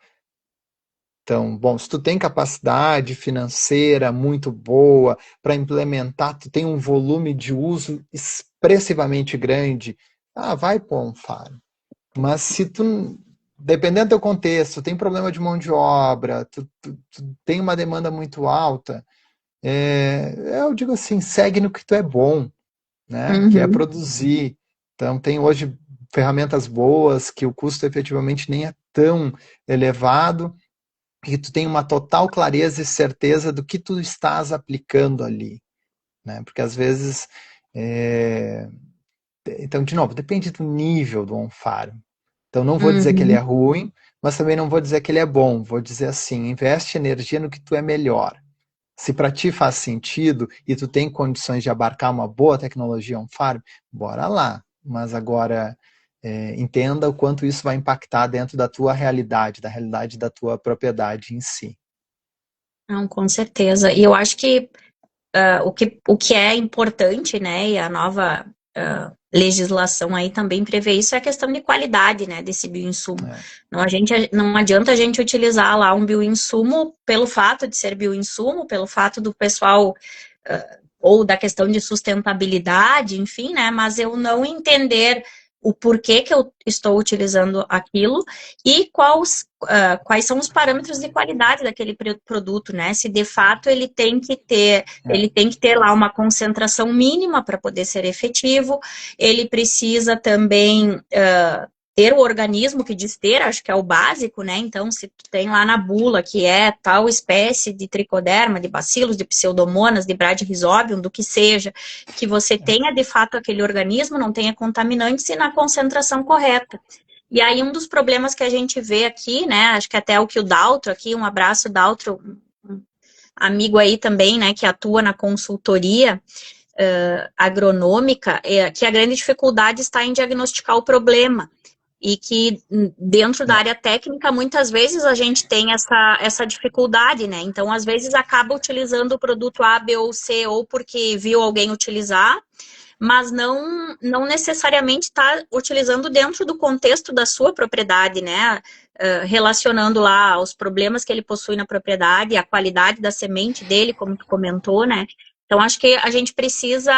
Então, bom, se tu tem capacidade financeira muito boa para implementar, tu tem um volume de uso expressivamente grande, vai pôr um faro. Mas se tu, dependendo do teu contexto, tem problema de mão de obra, tu tem uma demanda muito alta, eu digo assim, segue no que tu é bom, né? Que é Uhum. produzir. Então, tem hoje ferramentas boas, que o custo efetivamente nem é tão elevado, e tu tem uma total clareza e certeza do que tu estás aplicando ali, né? Porque às vezes, então, de novo, depende do nível do on-farm. Então, não vou dizer que ele é Uhum. ruim, mas também não vou dizer que ele é bom. Vou dizer assim, investe energia no que tu é melhor. Se para ti faz sentido e tu tem condições de abarcar uma boa tecnologia on-farm, bora lá. Mas agora, entenda o quanto isso vai impactar dentro da tua realidade, da realidade da tua propriedade em si. Não, com certeza. E eu acho que o que é importante, né, e a nova legislação aí também prevê isso, é a questão de qualidade, né, desse bioinsumo. Não adianta a gente utilizar lá um bioinsumo pelo fato de ser bioinsumo, pelo fato do pessoal, ou da questão de sustentabilidade, enfim, né, mas eu não entender o porquê que eu estou utilizando aquilo e quais são os parâmetros de qualidade daquele produto, né? Se de fato ele tem que ter lá uma concentração mínima para poder ser efetivo, ele precisa também ter o organismo que diz ter, acho que é o básico, né? Então, se tu tem lá na bula que é tal espécie de tricoderma, de bacilos, de pseudomonas, de bradyrhizobium, do que seja, que você tenha de fato aquele organismo, não tenha contaminantes e na concentração correta. E aí, um dos problemas que a gente vê aqui, né, acho que até o que o Daltro aqui, um abraço, Daltro, um amigo aí também, né, que atua na consultoria agronômica, que a grande dificuldade está em diagnosticar o problema. E que dentro da área técnica, muitas vezes a gente tem essa dificuldade, né? Então, às vezes, acaba utilizando o produto A, B ou C, ou porque viu alguém utilizar, mas não necessariamente está utilizando dentro do contexto da sua propriedade, né? Relacionando lá os problemas que ele possui na propriedade, a qualidade da semente dele, como tu comentou, né? Então, acho que a gente precisa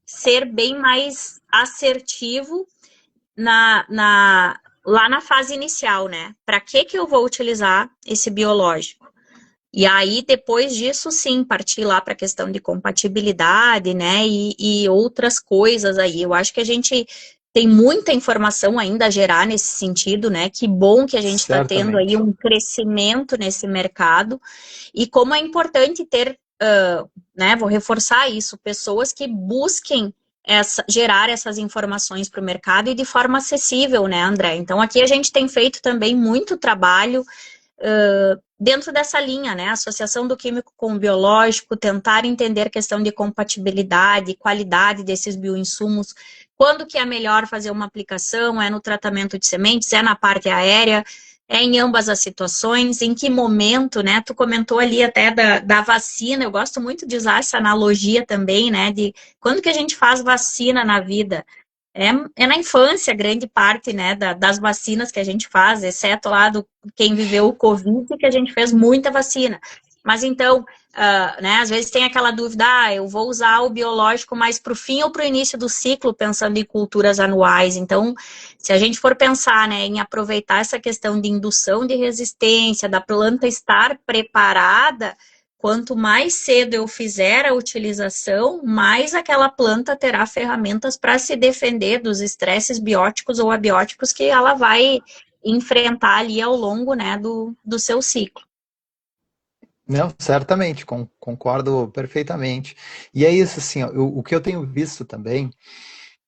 ser bem mais assertivo lá na fase inicial, né? Para que eu vou utilizar esse biológico? E aí, depois disso, sim, partir lá para a questão de compatibilidade, né? E outras coisas aí. Eu acho que a gente tem muita informação ainda a gerar nesse sentido, né? Que bom que a gente está tendo aí Certamente. um crescimento nesse mercado. E como é importante ter, né? Vou reforçar isso, pessoas que busquem gerar essas informações para o mercado e de forma acessível, né, André? Então, aqui a gente tem feito também muito trabalho dentro dessa linha, né? Associação do químico com o biológico, tentar entender a questão de compatibilidade, qualidade desses bioinsumos, quando que é melhor fazer uma aplicação, é no tratamento de sementes, é na parte aérea, é em ambas as situações, em que momento, né? Tu comentou ali até da vacina, eu gosto muito de usar essa analogia também, né? De quando que a gente faz vacina na vida? É na infância, grande parte, né, das vacinas que a gente faz, exceto lá do quem viveu o Covid, que a gente fez muita vacina. Mas então, né, às vezes tem aquela dúvida, eu vou usar o biológico mais para o fim ou para o início do ciclo, pensando em culturas anuais. Então, se a gente for pensar, né, em aproveitar essa questão de indução de resistência, da planta estar preparada, quanto mais cedo eu fizer a utilização, mais aquela planta terá ferramentas para se defender dos estresses bióticos ou abióticos que ela vai enfrentar ali ao longo, né, do seu ciclo. Não, certamente, concordo perfeitamente. E é isso, assim, ó, o que eu tenho visto também,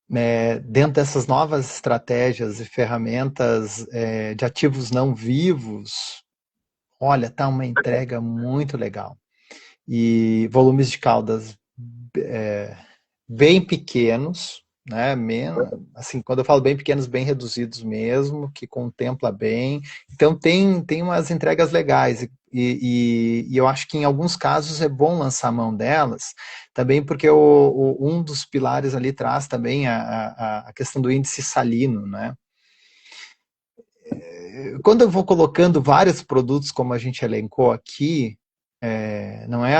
né, dentro dessas novas estratégias e ferramentas de ativos não vivos, olha, tá uma entrega muito legal. E volumes de caldas bem pequenos, né? Assim, quando eu falo bem pequenos, bem reduzidos mesmo, que contempla bem. Então tem umas entregas legais e eu acho que em alguns casos é bom lançar a mão delas, também porque um dos pilares ali traz também a questão do índice salino, né? Quando eu vou colocando vários produtos, como a gente elencou aqui, não é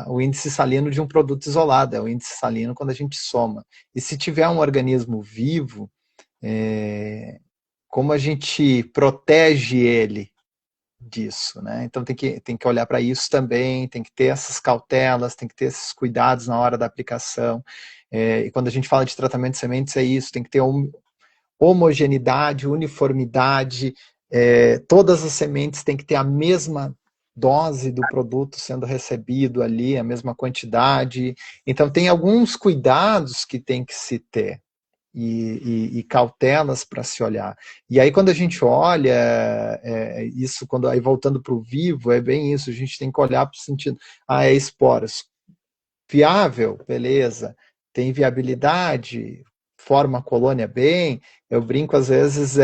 o índice salino de um produto isolado, é o índice salino quando a gente soma. E se tiver um organismo vivo, como a gente protege ele disso, né? Então tem que olhar para isso também, tem que ter essas cautelas, tem que ter esses cuidados na hora da aplicação. E quando a gente fala de tratamento de sementes, é isso, tem que ter homogeneidade, uniformidade, todas as sementes têm que ter a mesma dose do produto sendo recebido ali, a mesma quantidade. Então, tem alguns cuidados que tem que se ter e cautelas para se olhar. E aí, quando a gente olha isso, aí voltando para o vivo, é bem isso, a gente tem que olhar para o sentido, é esporas. Viável, beleza. Tem viabilidade, forma a colônia bem. Eu brinco às vezes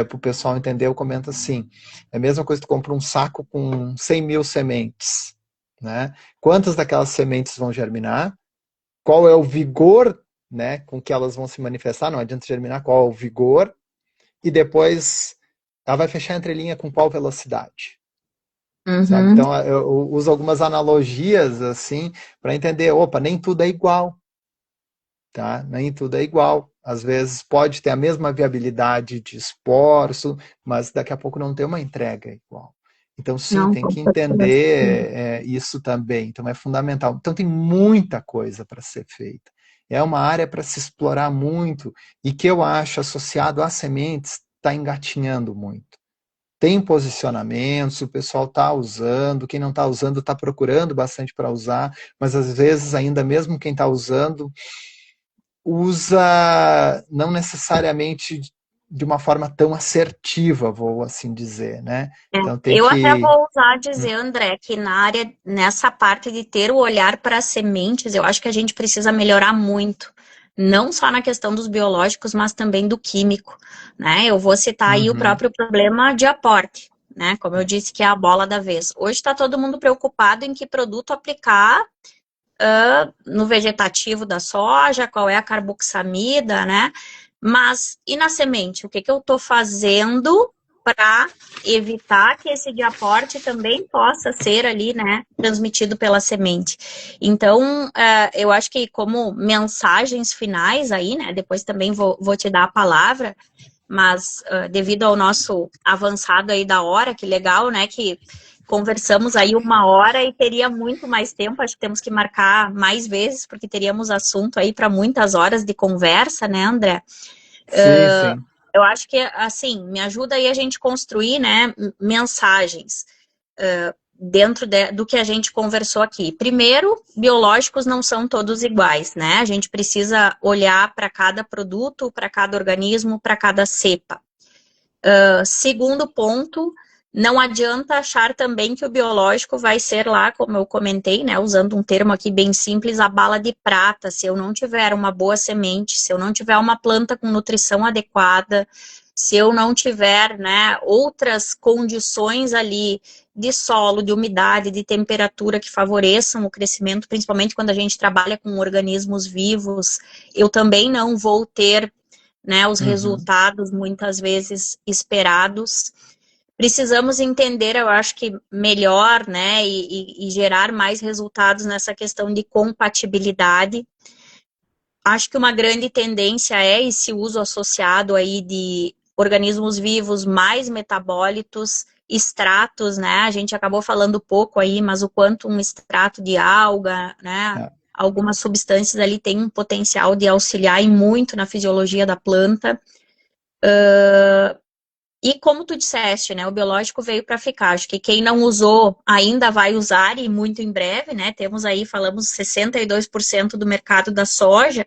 para o pessoal entender, eu comento assim, é a mesma coisa que tu compra um saco com 100 mil sementes, né? Quantas daquelas sementes vão germinar? Qual é o vigor, né, com que elas vão se manifestar? Não adianta germinar, qual é o vigor? E depois ela vai fechar a entrelinha com qual velocidade? Sabe? Uhum. Então eu uso algumas analogias assim para entender, opa, nem tudo é igual, tá? Nem tudo é igual. Às vezes pode ter a mesma viabilidade de esforço, mas daqui a pouco não tem uma entrega igual. Então sim, Não, tem com que certeza. entender isso também. Então é fundamental. Então tem muita coisa para ser feita. É uma área para se explorar muito e que eu acho associado às sementes está engatinhando muito. Tem posicionamentos, o pessoal está usando, quem não está usando está procurando bastante para usar, mas às vezes ainda mesmo quem está usando usa não necessariamente de uma forma tão assertiva, vou assim dizer, né? Então tem Eu até que. vou usar dizer, André, que na área, nessa parte de ter o olhar para as sementes, eu acho que a gente precisa melhorar muito. Não só na questão dos biológicos, mas também do químico, né? Eu vou citar aí o Uhum, próprio problema de aporte, né? Como eu disse, que é a bola da vez. Hoje está todo mundo preocupado em que produto aplicar no vegetativo da soja, qual é a carboxamida, né? Mas e na semente? O que eu estou fazendo para evitar que esse de aporte também possa ser ali, né, transmitido pela semente? Então, eu acho que como mensagens finais aí, né, depois também vou te dar a palavra, mas devido ao nosso avançado aí da hora, que legal, né, que conversamos aí 1 hora e teria muito mais tempo, acho que temos que marcar mais vezes, porque teríamos assunto aí para muitas horas de conversa, né, André? sim, sim. Eu acho que, assim, me ajuda aí a gente construir, né, mensagens dentro do que a gente conversou aqui. Primeiro, biológicos não são todos iguais, né? A gente precisa olhar para cada produto, para cada organismo, para cada cepa. Segundo ponto, não adianta achar também que o biológico vai ser lá, como eu comentei, né, usando um termo aqui bem simples, a bala de prata, se eu não tiver uma boa semente, se eu não tiver uma planta com nutrição adequada, se eu não tiver, né, outras condições ali de solo, de umidade, de temperatura que favoreçam o crescimento, principalmente quando a gente trabalha com organismos vivos, eu também não vou ter, né, os Uhum. resultados muitas vezes esperados. Precisamos entender, eu acho que melhor, né, e gerar mais resultados nessa questão de compatibilidade. Acho que uma grande tendência é esse uso associado aí de organismos vivos mais metabólitos, extratos, né? A gente acabou falando pouco aí, mas o quanto um extrato de alga, né? É. Algumas substâncias ali têm um potencial de auxiliar e muito na fisiologia da planta. E como tu disseste, né, o biológico veio para ficar. Acho que quem não usou ainda vai usar e muito em breve, né? Temos aí, falamos, 62% do mercado da soja.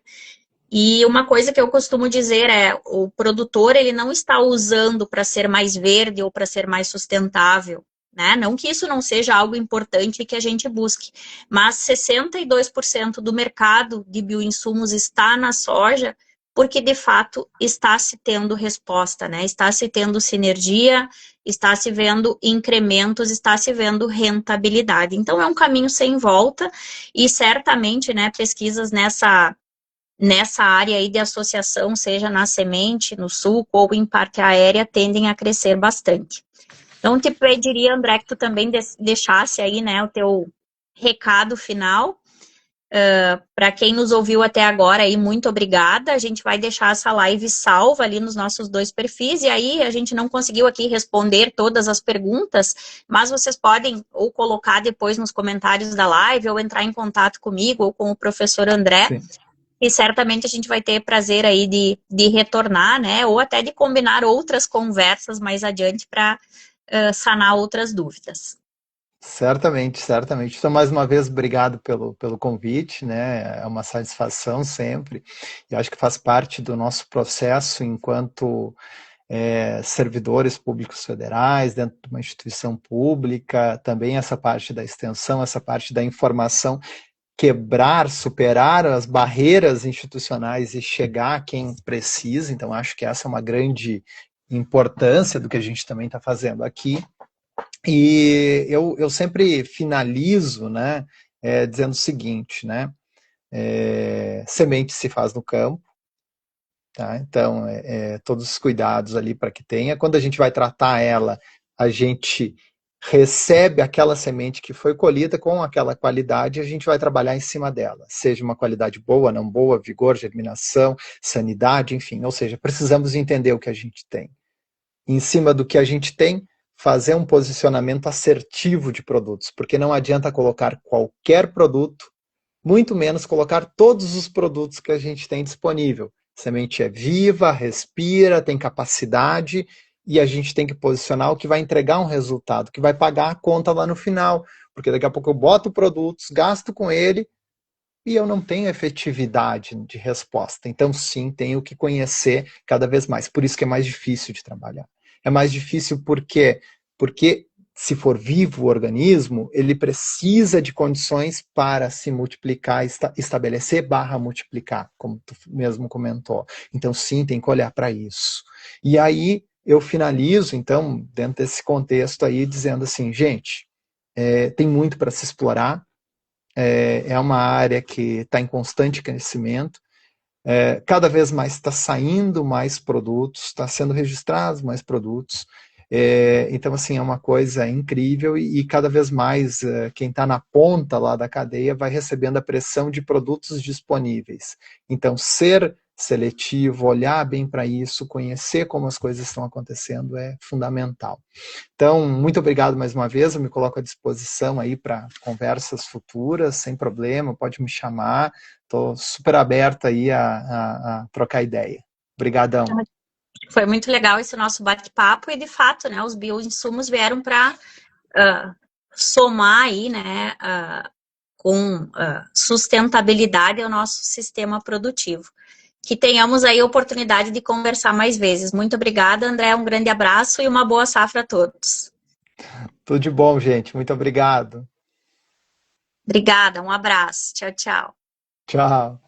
E uma coisa que eu costumo dizer é, o produtor ele não está usando para ser mais verde ou para ser mais sustentável. né? Não que isso não seja algo importante que a gente busque, mas 62% do mercado de bioinsumos está na soja, porque de fato está se tendo resposta, né? Está se tendo sinergia, está se vendo incrementos, está se vendo rentabilidade. Então é um caminho sem volta e certamente, né, pesquisas nessa área aí de associação, seja na semente, no suco ou em parte aérea, tendem a crescer bastante. Então, te pediria, André, que tu também deixasse aí, né, o teu recado final. Para quem nos ouviu até agora aí, muito obrigada. A gente vai deixar essa live salva ali nos nossos 2 perfis, e aí a gente não conseguiu aqui responder todas as perguntas, mas vocês podem ou colocar depois nos comentários da live, ou entrar em contato comigo ou com o professor André, Sim. e certamente a gente vai ter prazer aí de retornar, né, ou até de combinar outras conversas mais adiante para sanar outras dúvidas. Certamente, certamente. Então, mais uma vez, obrigado pelo convite, né? É uma satisfação sempre. E acho que faz parte do nosso processo enquanto servidores públicos federais, dentro de uma instituição pública, também essa parte da extensão, essa parte da informação, quebrar, superar as barreiras institucionais e chegar a quem precisa. Então, acho que essa é uma grande importância do que a gente também está fazendo aqui. E eu sempre finalizo, né, dizendo o seguinte, né, semente se faz no campo, tá? Então, todos os cuidados ali para que tenha. Quando a gente vai tratar ela, a gente recebe aquela semente que foi colhida com aquela qualidade e a gente vai trabalhar em cima dela, seja uma qualidade boa, não boa, vigor, germinação, sanidade, enfim, ou seja, precisamos entender o que a gente tem. Em cima do que a gente tem, fazer um posicionamento assertivo de produtos, porque não adianta colocar qualquer produto, muito menos colocar todos os produtos que a gente tem disponível. A semente é viva, respira, tem capacidade, e a gente tem que posicionar o que vai entregar um resultado, que vai pagar a conta lá no final, porque daqui a pouco eu boto produtos, gasto com ele, e eu não tenho efetividade de resposta. Então, sim, tenho que conhecer cada vez mais. Por isso que é mais difícil de trabalhar. É mais difícil porque se for vivo o organismo, ele precisa de condições para se multiplicar, estabelecer barra multiplicar, como tu mesmo comentou. Então, sim, tem que olhar para isso. E aí, eu finalizo, então, dentro desse contexto aí, dizendo assim, gente, tem muito para se explorar, é uma área que está em constante crescimento, cada vez mais está saindo mais produtos, está sendo registrados mais produtos, então assim, é uma coisa incrível e cada vez mais quem está na ponta lá da cadeia vai recebendo a pressão de produtos disponíveis. Então ser seletivo, olhar bem para isso, conhecer como as coisas estão acontecendo é fundamental. Então, muito obrigado mais uma vez, eu me coloco à disposição aí para conversas futuras, sem problema, pode me chamar, estou super aberto aí a trocar ideia. Obrigadão. Foi muito legal esse nosso bate-papo e, de fato, né, os bioinsumos vieram para somar aí, né, com sustentabilidade ao nosso sistema produtivo. Que tenhamos aí a oportunidade de conversar mais vezes. Muito obrigada, André, um grande abraço e uma boa safra a todos. Tudo de bom, gente. Muito obrigado. Obrigada, um abraço. Tchau, tchau. Tchau.